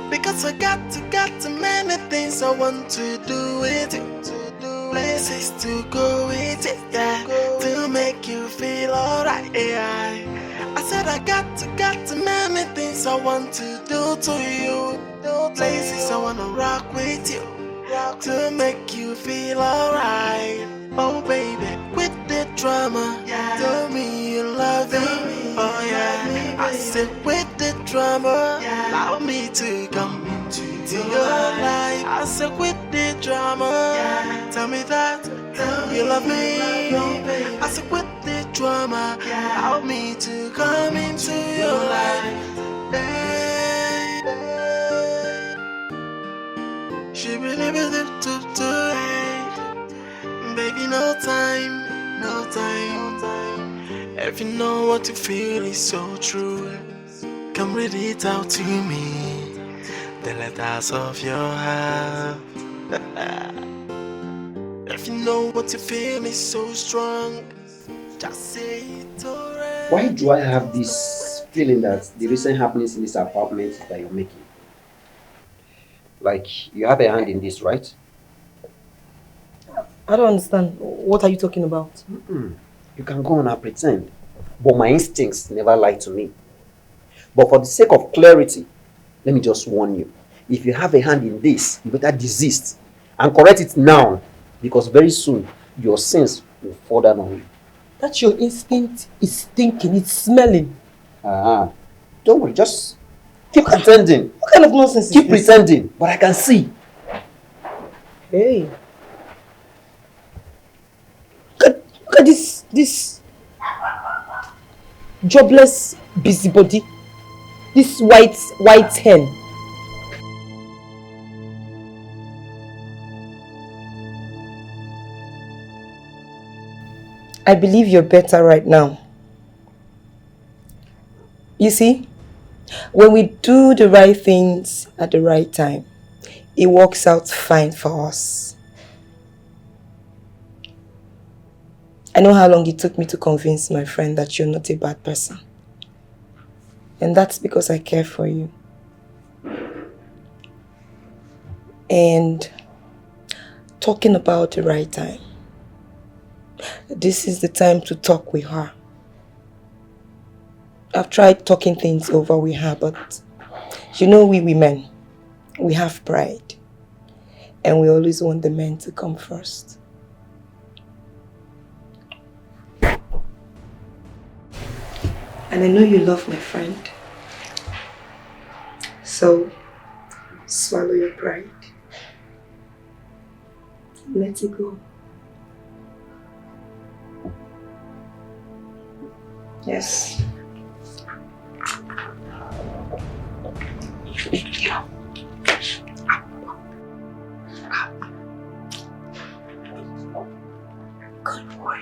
Because I got too many things I want to do with you. Places to go with it, yeah, to make you feel alright, yeah. I said I got too many things I want to do to you. Places I wanna rock with you to make you feel alright. Oh baby, with the drama, tell me you love me. Oh yeah, I said with the drama, allow me to come into your life. I said with the drama, tell me that you love me. I said with the drama, allow me to come into your life. Hey, she believe it to baby, no time. If you know what you feel is so true, come read it out to me. The letters of your heart. If you know what you feel is so strong, just say it already. Why do I have this feeling that the recent happenings in this apartment that you're making? Like, you have a hand in this, right? I don't understand. What are you talking about? You can go on and pretend. But my instincts never lie to me. But for the sake of clarity, let me just warn you. If you have a hand in this, you better desist and correct it now. Because very soon, your sins will fall down on you. That your instinct is thinking, it's smelling. Don't worry, just keep pretending. What kind of nonsense Keep is this? pretending, but I can see. Hey. Look at this jobless busybody. This white hen. I believe you're better right now. You see, when we do the right things at the right time, it works out fine for us. I know how long it took me to convince my friend that you're not a bad person. And that's because I care for you. And talking about the right time, this is the time to talk with her. I've tried talking things over with her, but you know we women, we have pride. And we always want the men to come first. And I know you love my friend. So, swallow your pride. Let it go. Yes. Good boy.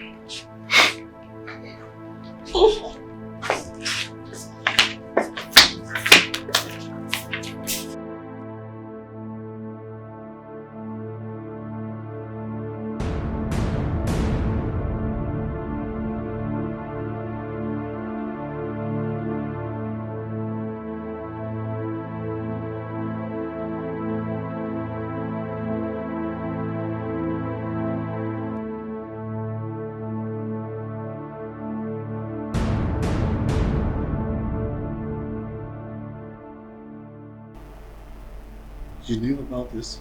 You knew about this?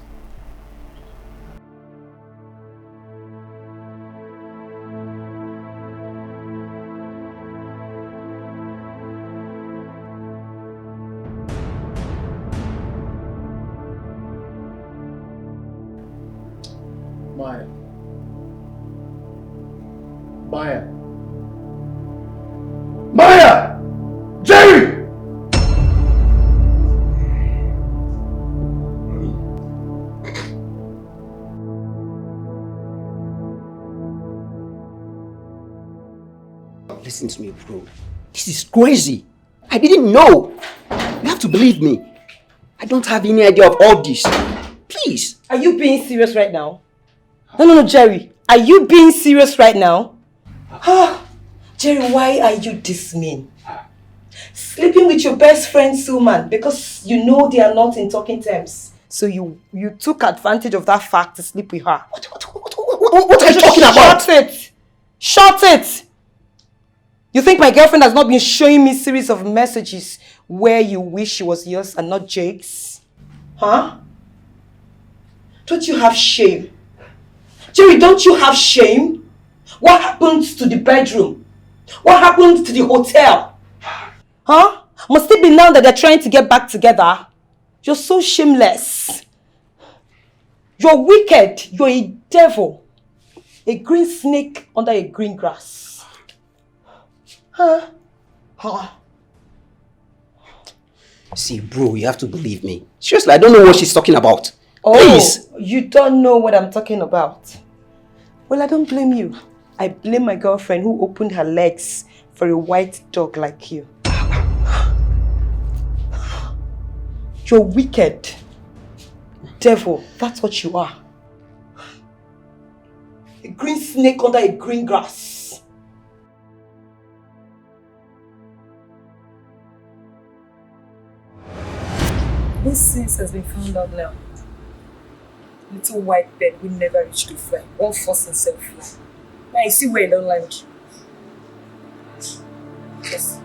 Maya. Maya. Maya! Jerry! Listen to me, bro. This is crazy. I didn't know. You have to believe me. I don't have any idea of all this. Please. Are you being serious right now? No, Jerry. Are you being serious right now? Jerry, why are you this mean? Sleeping with your best friend, Suman, because you know they are not in talking terms. So you took advantage of that fact to sleep with her. What are you talking about? Shut it! Shut it! You think my girlfriend has not been showing me series of messages where you wish she was yours and not Jake's? Huh? Don't you have shame? Jerry, don't you have shame? What happened to the bedroom? What happened to the hotel? Huh? Must it be now that they're trying to get back together? You're so shameless. You're wicked. You're a devil. A green snake under a green grass. Huh? Huh? See, bro, you have to believe me. Seriously, I don't know what she's talking about. Oh, Please. you don't know what I'm talking about. Well, I don't blame you. I blame my girlfriend who opened her legs for a white dog like you. You're wicked. Devil, that's what you are. A green snake under a green grass. This since has been found out now. Little white bird will never reach to fly. Won't force himself fly. Now you see where he don't land. Yes.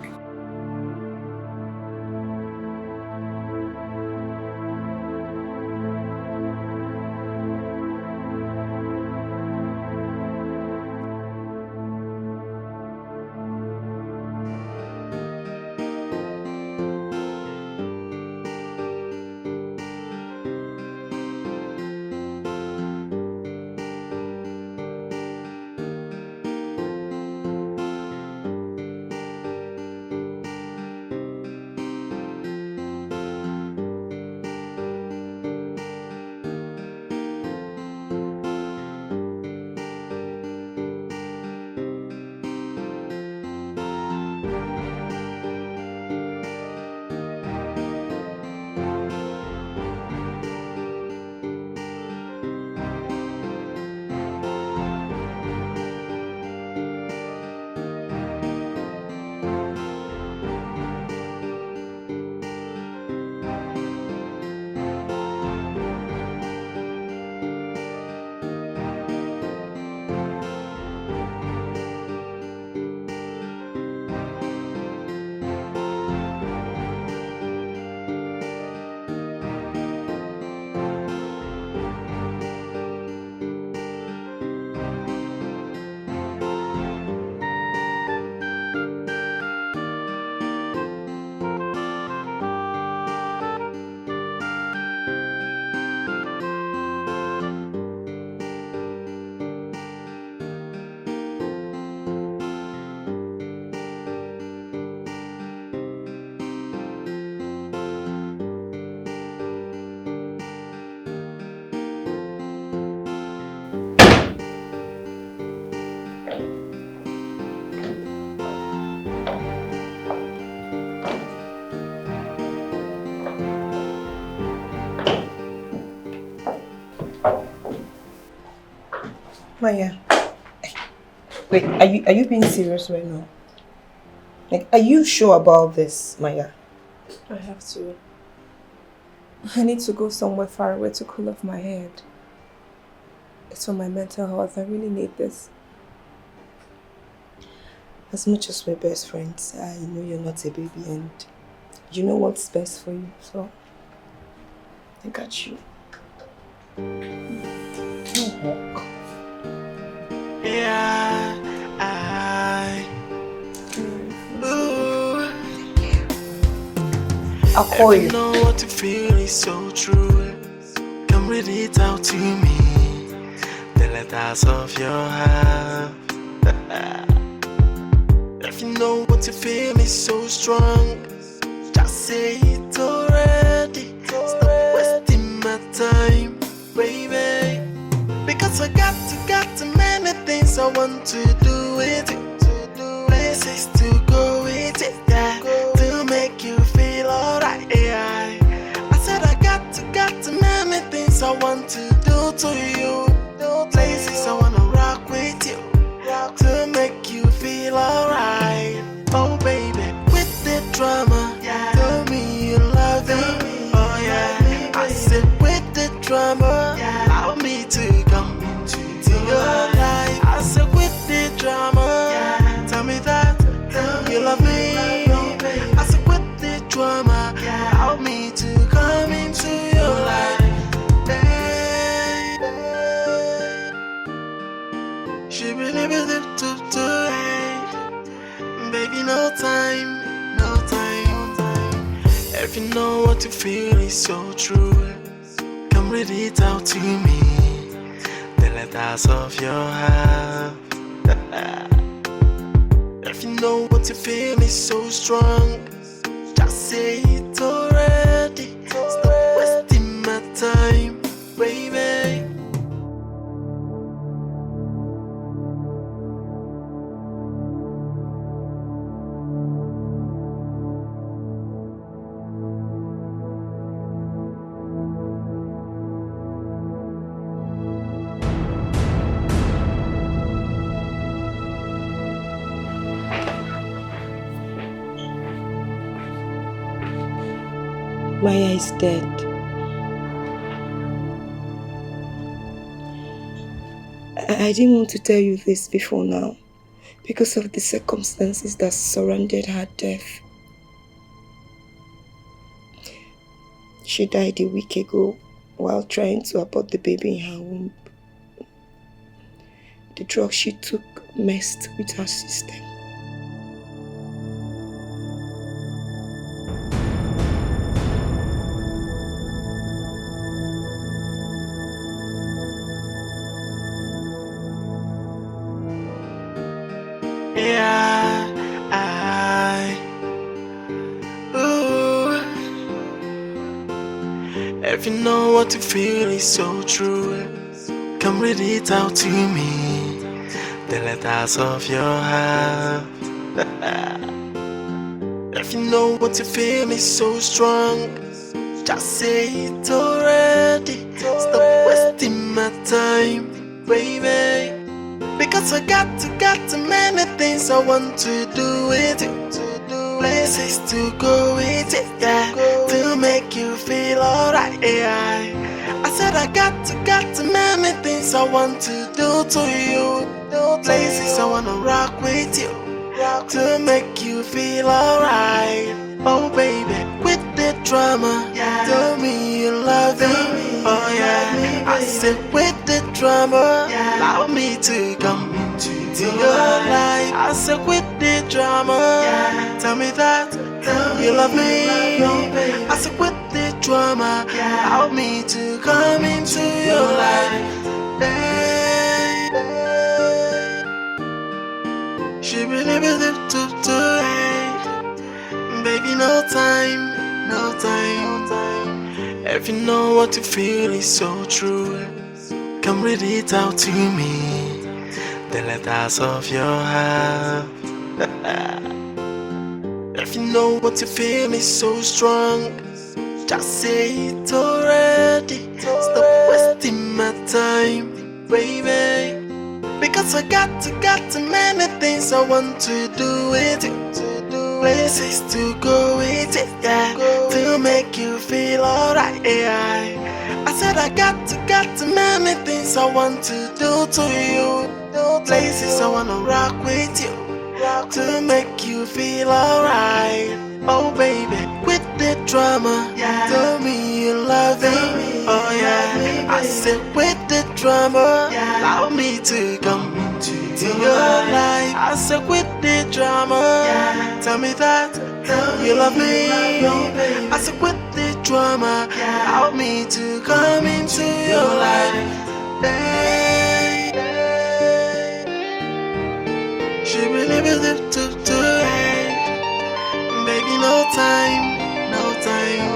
Maya, wait, are you being serious right now? Like, are you sure about this, Maya? I have to. I need to go somewhere far away to cool off my head. It's for my mental health. I really need this. As much as we're best friends, I know you're not a baby and you know what's best for you, so I got you. Yeah, I'll call you. You know what you feel is so true. Come read it out to me. The letters of your heart. If you know what you feel is so strong, just say it already. Stop wasting my time, baby. Because I got many things I want to do with it. Places to go with it, yeah, to make you feel alright, yeah. I said I got many things I want to do to you. Places I wanna rock with you, to make you feel alright. Oh baby, with the drama, tell me you love me. Oh yeah, I said with the drama, allow me to come into your life. I said with the drama, tell me that you love me. I said with the drama, allow me to come into your life. no time, no time. If you know what you feel is so true, come read it out to me. The letters of your heart. If you know what you feel is so strong, just say it already. Stop wasting my time, baby. Maya is dead. I didn't want to tell you this before now because of the circumstances that surrounded her death. She died a week ago while trying to abort the baby in her womb. The drug she took messed with her system. If you know what you feel is so true, come read it out to me. The letters of your heart. If you know what you feel is so strong, just say it already. Stop wasting my time, baby. Because I got many things I want to do with you. Places to go with it, yeah, to make you feel alright, yeah. I said I got many things I want to do to you. Places I wanna rock with you, to make you feel alright. Oh baby, quit the drama, tell me you love me. Oh yeah, I said quit the drama, allow me to come into your life. I said quit the drama, tell me that you love me. I said quit the drama, allow me to come into your life. Hey, she really to baby, no time, no time. If you know what you feel is so true, come read it out to me. The letters of your heart. If you know what you feel is so strong, just say it already. Stop wasting my time, baby. Because I got many things I want to do with you. Places to go with it, yeah, to make you feel alright, yeah. I said I got many things I want to do to you. Places I wanna rock with you, to make you feel alright. Oh baby, quit the drama, tell me you love me. Oh yeah, I said quit the drama, allow me to come into your life. I said quit the drama, tell me that you love me. I said quit the drama, allow me to come into your life. Hey, she really believed to baby, no time, no time.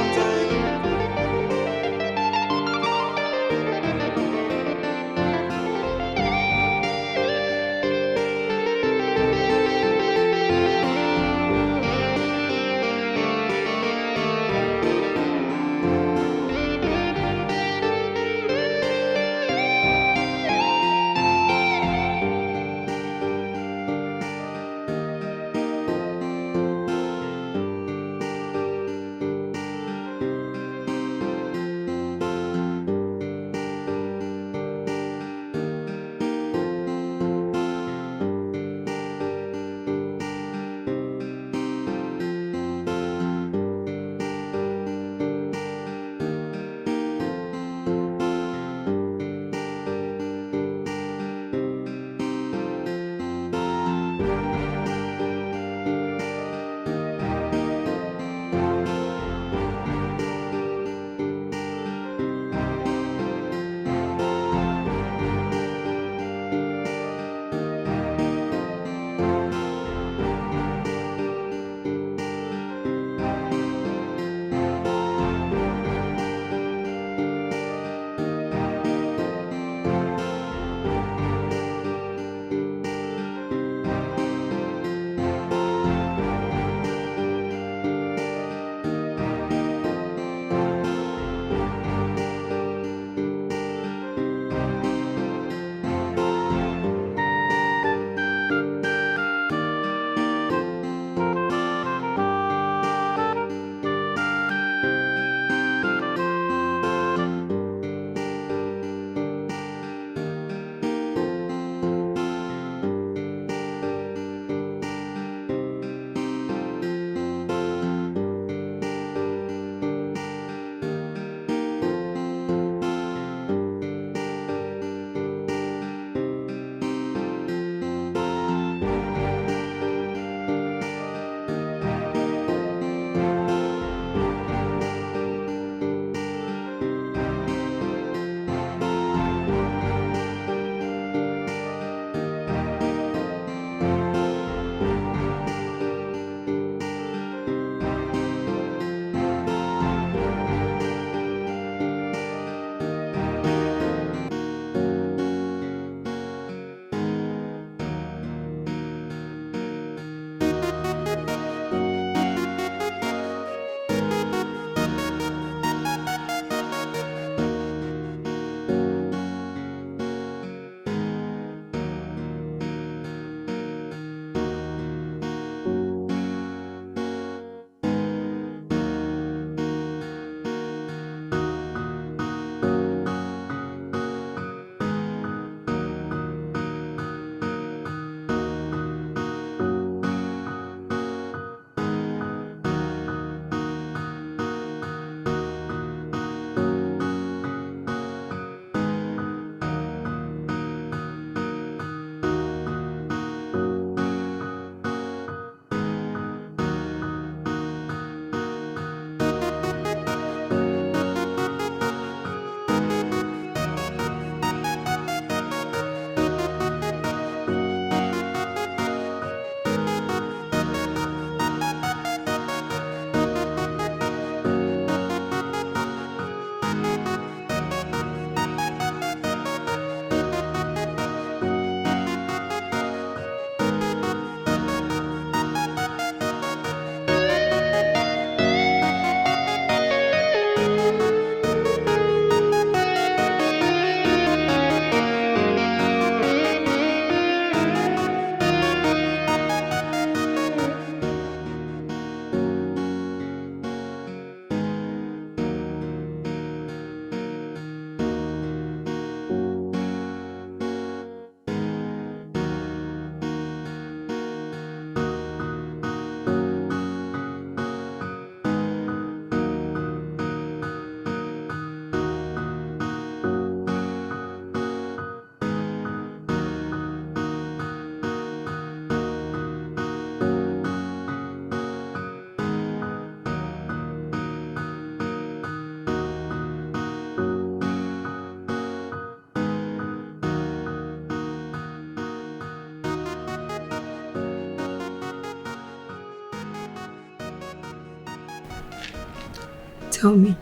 Tell me,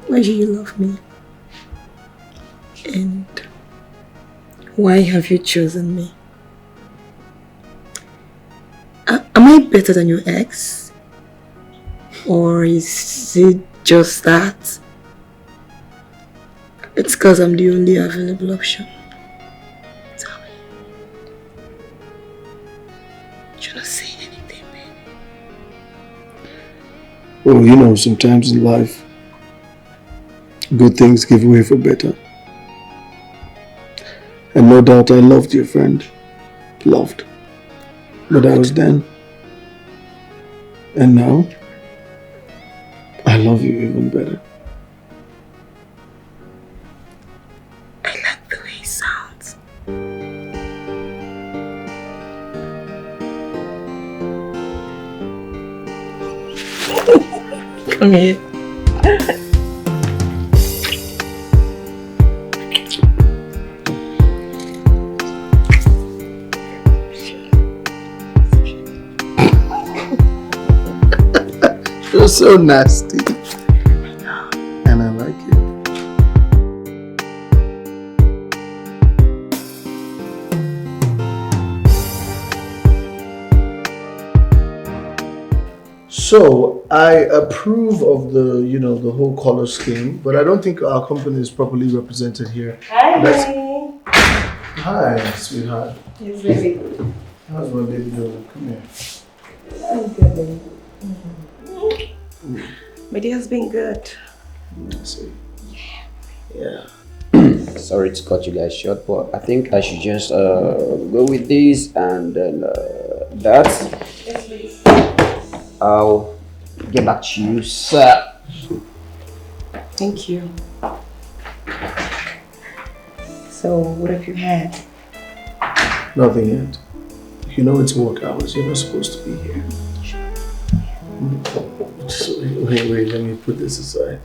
why do you love me? And why have you chosen me? Am I better than your ex? Or is it just that it's because I'm the only available option? Tell me. You're not saying anything, man. Well, you know, sometimes in life, good things give way for better. And no doubt I loved your friend. Loved. But I was then. And now, I love you even better. I like the way it sounds. Come here. You're so nasty. And I like it. So I approve of the, you know, the whole color scheme, but I don't think our company is properly represented here. Hi, Hi, sweetheart. Yes, baby. How's my baby doing? Come here. I'm good, baby. My day has been good. I see. Yeah. Sorry to cut you guys short, but I think I should just go with this and then that. Yes, please. I'll get back to you, sir. Thank you. So, what have you had? Nothing yet. You know it's work hours. You're not supposed to be here. So, wait, let me put this aside.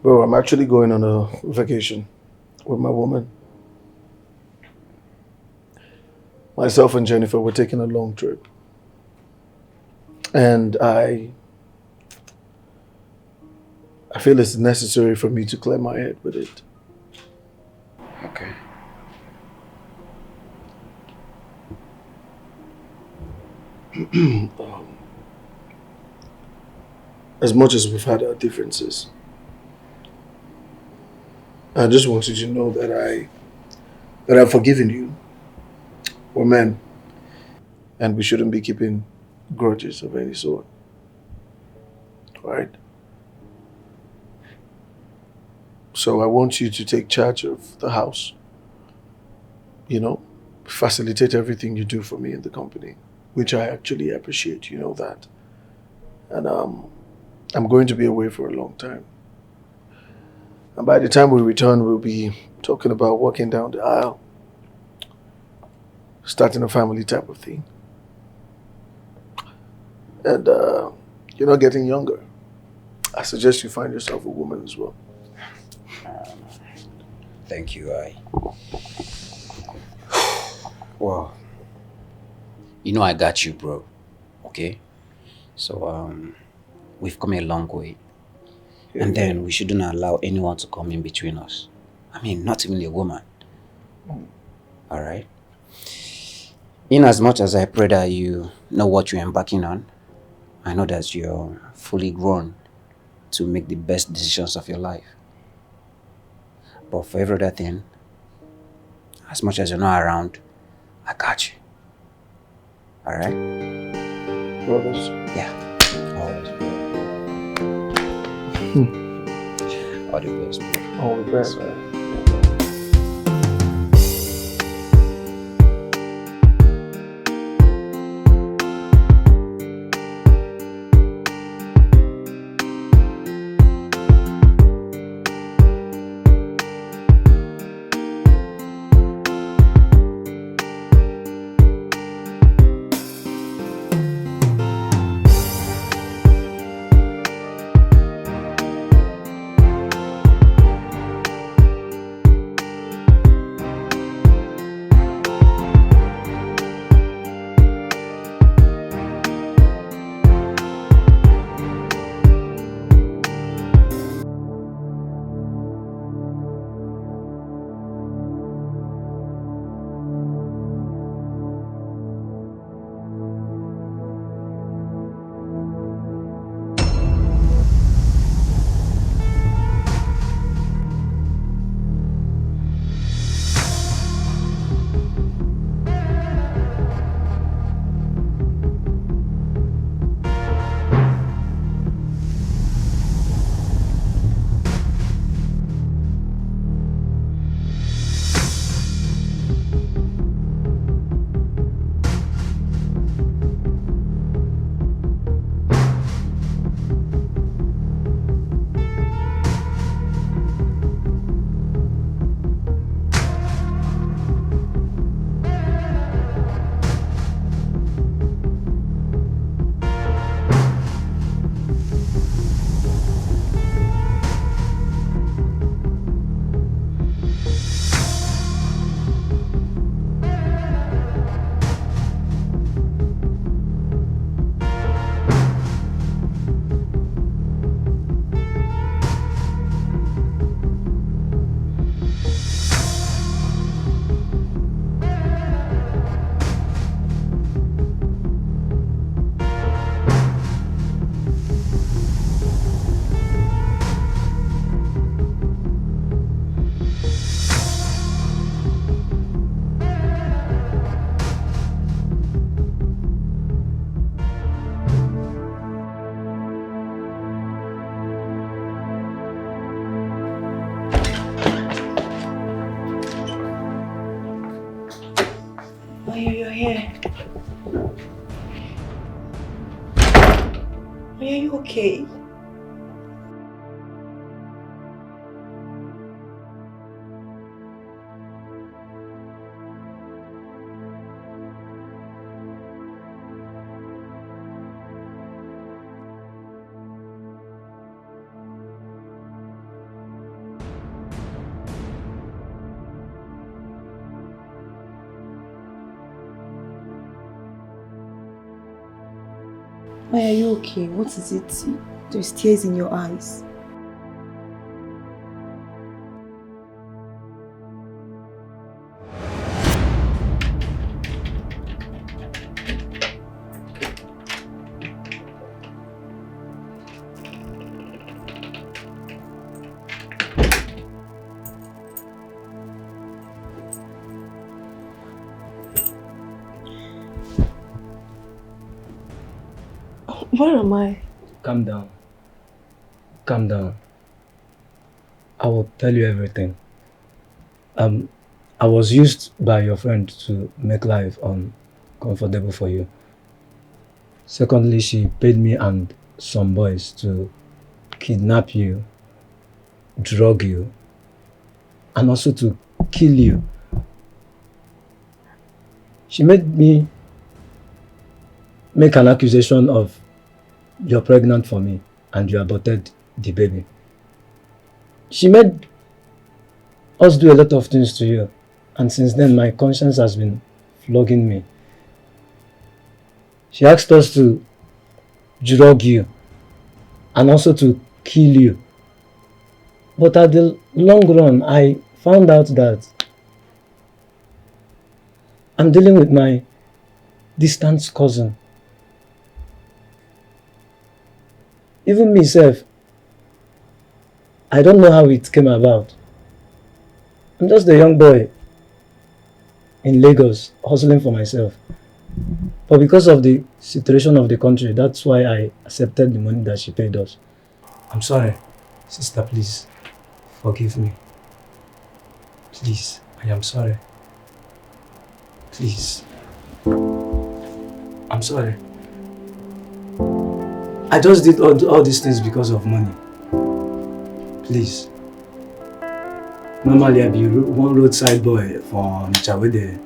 Bro, I'm actually going on a vacation with my woman. Myself and Jennifer were taking a long trip. And I feel it's necessary for me to clear my head with it. Okay. As much as we've had our differences, I just want you to know that I've forgiven you. We're men, and we shouldn't be keeping grudges of any sort. Right? So I want you to take charge of the house. You know, facilitate everything you do for me in the company, which I actually appreciate, you know that. And I'm going to be away for a long time. And by the time we return, we'll be talking about walking down the aisle, starting a family type of thing. And you're not getting younger. I suggest you find yourself a woman as well. Thank you. Well, you know I got you, bro. Okay? So, we've come a long way. Yeah. And then we shouldn't allow anyone to come in between us. I mean, not even a woman. Alright? In as much as I pray that you know what you're embarking on, I know that you're fully grown to make the best decisions of your life. But for every other thing, as much as you're not around, I got you. Alright? Brothers. Yeah. Always. All the best, bro. All the best, man. Oh, you're here. Are you okay? Why are you okay? What is it? There's tears in your eyes. Where am I? Calm down. Calm down. I will tell you everything. I was used by your friend to make life uncomfortable for you. Secondly, she paid me and some boys to kidnap you, drug you, and also to kill you. She made me make an accusation of you're pregnant for me and you aborted the baby. She made us do a lot of things to you, and since then my conscience has been flogging me. She asked us to drug you and also to kill you. But at the long run, I found out that I'm dealing with my distant cousin. Even myself, I don't know how it came about. I'm just a young boy in Lagos, hustling for myself. But because of the situation of the country, that's why I accepted the money that she paid us. I'm sorry, sister, please, forgive me. Please, I am sorry. Please. I'm sorry. I just did all these things because of money. Please. Normally, I'd be one roadside boy for Chawede.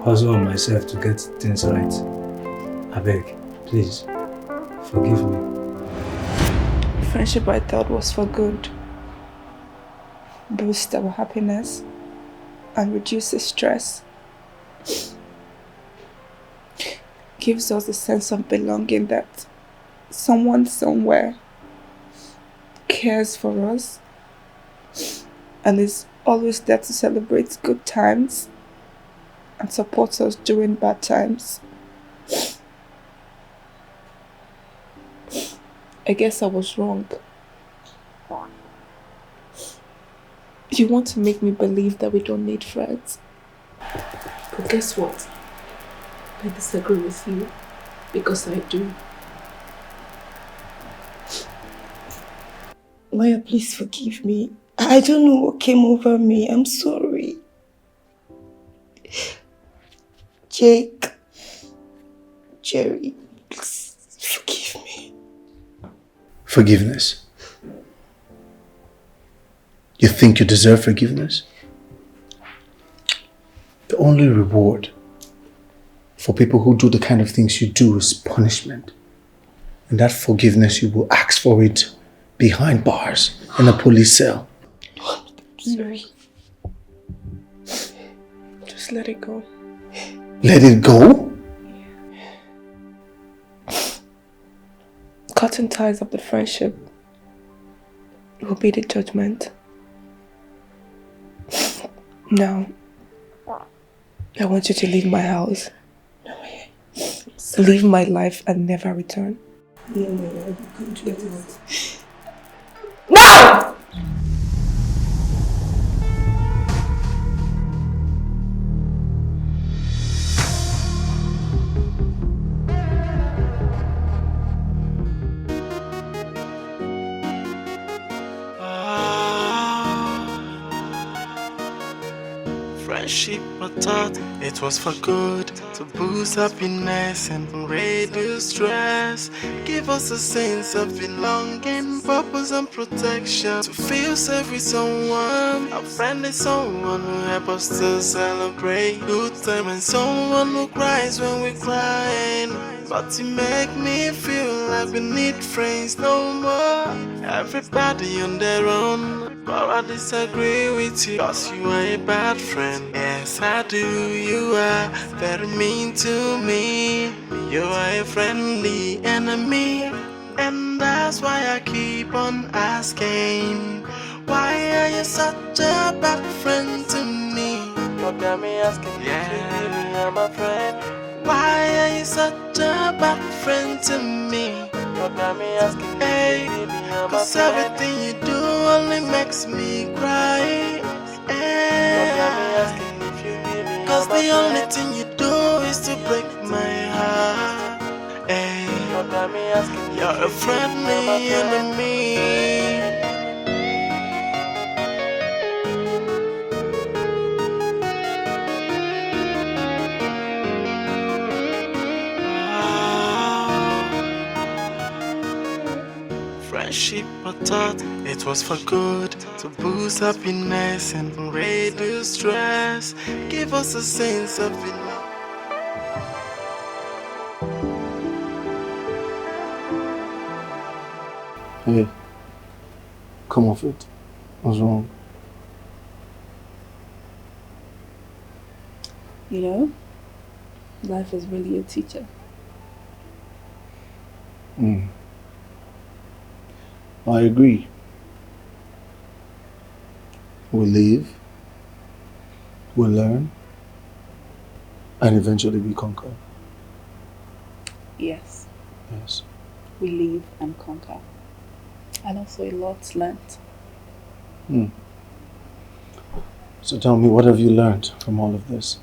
Hustle on myself to get things right. I beg, please, forgive me. Friendship I thought was for good. Boost our happiness and reduce the stress. Gives us a sense of belonging that someone somewhere cares for us and is always there to celebrate good times and support us during bad times. I guess I was wrong. You want to make me believe that we don't need friends. But guess what? I disagree with you because I do. Maya, please forgive me. I don't know what came over me. I'm sorry. Jake, Jerry, please forgive me. Forgiveness. You think you deserve forgiveness? The only reward for people who do the kind of things you do is punishment. And that forgiveness, you will ask for it behind bars in a police cell. Sorry. Just let it go. Let it go? Cutting ties of the friendship will be the judgment. Now, I want you to leave my house. Leave my life and never return. Yeah, you could get out. No! Friendship, I thought it was for good, to boost happiness and reduce stress. Give us a sense of belonging, purpose and protection. To feel safe with someone, a friend is someone who helps us to celebrate good time, and someone who cries when we're crying. But you make me feel life, we need friends no more. Everybody on their own. But I disagree with you, cause you are a bad friend. Yes, I do. You are very mean to me. You are a friendly enemy. And that's why I keep on asking, why are you such a bad friend to me? You got me asking, yeah, if you really are my friend. Why are you such a bad friend to me? You got me asking, hey, if you really are my friend. Cause everything you do only makes me cry. Hey. You got me asking if you really are my friend. Cause the only thing you do is to break my heart. Hey. You got me asking, you're a friendly enemy. Friendship, I thought it was for good, to boost happiness and reduce stress, give us a sense of belonging. Hey, come off it. What's wrong? You know, life is really a teacher. I agree. We live, we learn, and eventually we conquer. Yes, Yes. we live and conquer. And also a lot learnt. So tell me, what have you learned from all of this?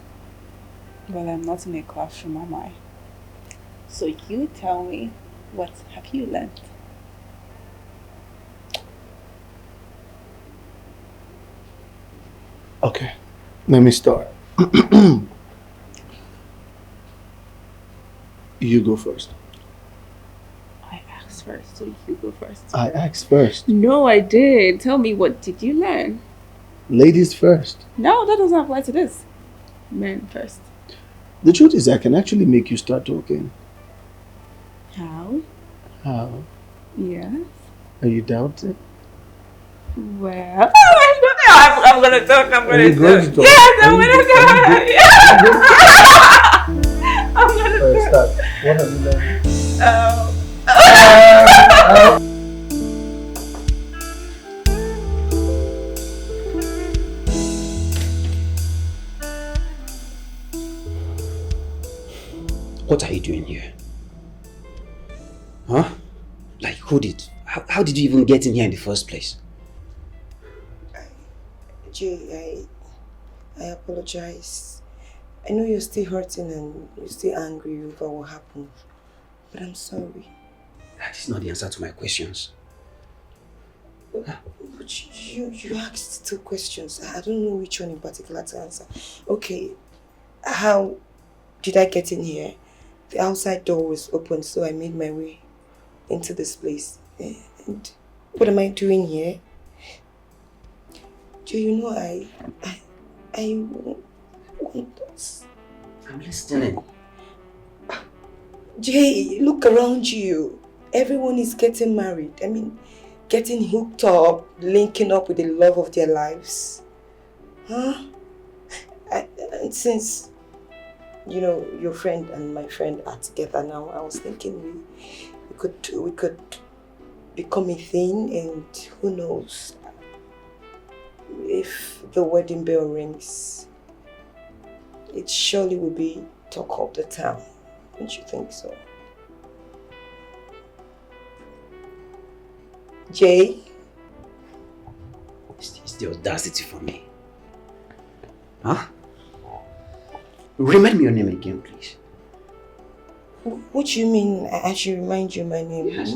Well, I'm not in a classroom, am I? So you tell me, what have you learnt? Okay, let me start. You go first. I asked first, so you go first. I asked first. No, I did. Tell me, what did you learn? Ladies first. No, that doesn't apply to this. Men first. The truth is, I can actually make you start talking. How? How? Yes. Are you doubting? Well, I'm gonna talk. I'm gonna talk. Talk? Yes, I'm gonna talk. Yeah. I'm gonna talk. Start. What have you learned? What are you doing here? Huh? Like, who did? How did you even get in here in the first place? Jay, I apologize. I know you're still hurting and you're still angry over what happened, but I'm sorry. That is not the answer to my questions. But you asked 2 questions. I don't know which one in particular to answer. Okay, how did I get in here? The outside door was open, so I made my way into this place. And what am I doing here? Do you know I want us? I'm listening. Jay, look around you. Everyone is getting married. I mean, getting hooked up, linking up with the love of their lives. Huh? And since, you know, your friend and my friend are together now, I was thinking we could become a thing, and who knows, if the wedding bell rings, it surely will be talk of the town. Don't you think so? Jay? It's the audacity for me. Huh? Remind me your name again, please. What do you mean I should remind you my name? Yes.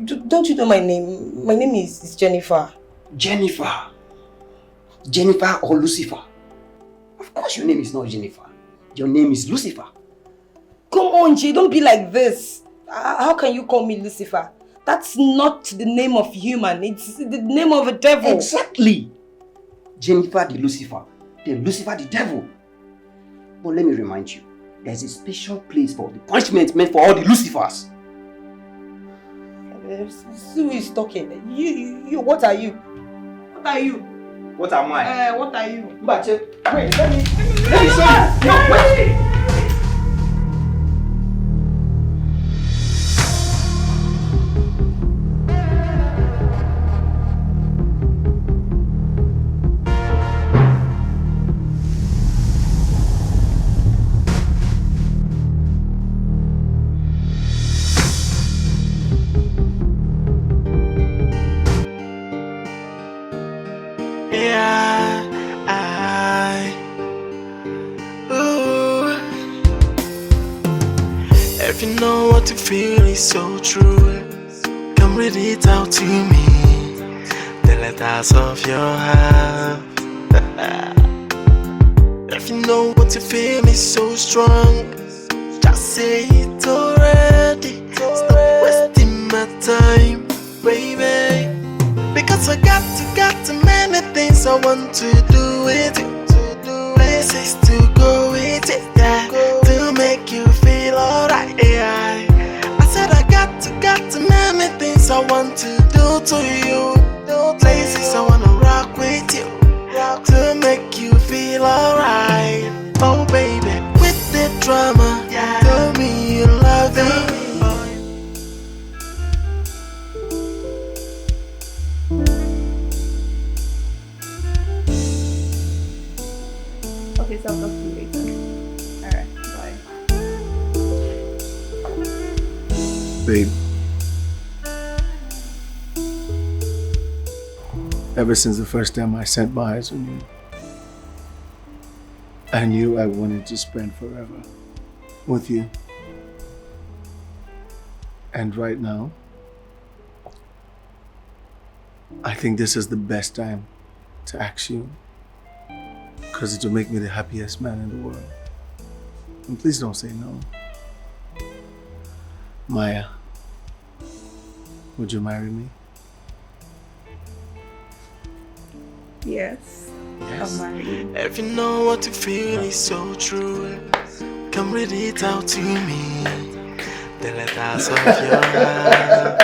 Don't you know my name? My name is Jennifer. Jennifer. Jennifer or Lucifer? Of course your name is not Jennifer. Your name is Lucifer. Come on, Jay, don't be like this. How can you call me Lucifer? That's not the name of human. It's the name of a devil. Exactly. Jennifer the Lucifer. Then Lucifer the devil. But let me remind you, there's a special place for the punishment meant for all the Lucifers. Who is talking? You, what are you? What are you? What am I? What are you? Wait, let me show you. No, wait. If you know what you feel is so true, come read it out to me. The letters of your heart. If you know what you feel is so strong, just say it already. Stop wasting my time, baby. Because I got many things I want to do with you. Places to go with it, yeah, to make you feel alright, yeah. I said I got many things I want to do to you. Places I wanna rock with you, to make you feel alright. Oh baby, with the drama, tell me you love me. Okay, so I'll talk to you later. Alright, bye. Babe. Ever since the first time I set my eyes on you, I knew I wanted to spend forever with you. And right now, I think this is the best time to ask you, because it will make me the happiest man in the world. And please don't say no. Maya, would you marry me? Yes. I'll marry you. If you know what you feel is so true, come read it out to me. The letters of your heart.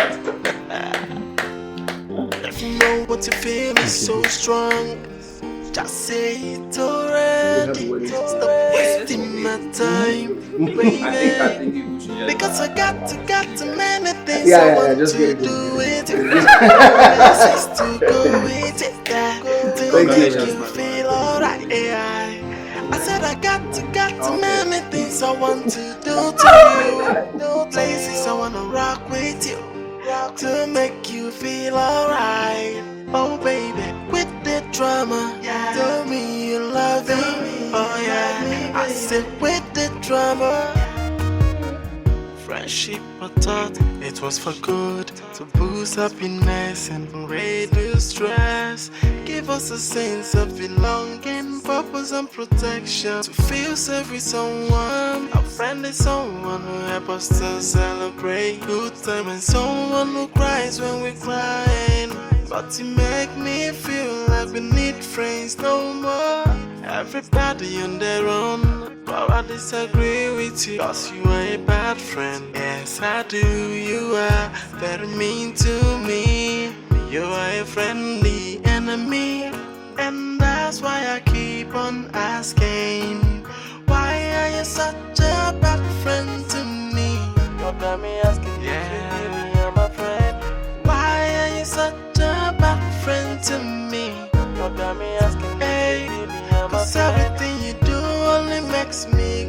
If you know what you feel is so strong, just say it already. Stop wasting my time, baby. Because I got many things I want to do with you. Places to go with it, yeah, to make you feel alright, yeah. I said I got many things I want to do to you. Places I wanna rock with you, to make you feel alright. Oh baby, with the drama, tell me you love me. Oh yeah, I said with the drama. Friendship, I thought it was for good, to boost happiness and reduce stress. Give us a sense of belonging, purpose and protection, to feel safe with someone. A friend is someone who helps us to celebrate good time, and someone who cries when we're crying. But you make me feel like we need friends no more. Everybody on their own, but I disagree with you, cause you are a bad friend. Yes I do, you are very mean to me. You are a friendly enemy, and that's why I keep on asking, why are you such a bad friend to me? You got me asking, yeah, you're my friend. Why are you such a bad friend to me? You got me asking, hey, cause everything you do only makes me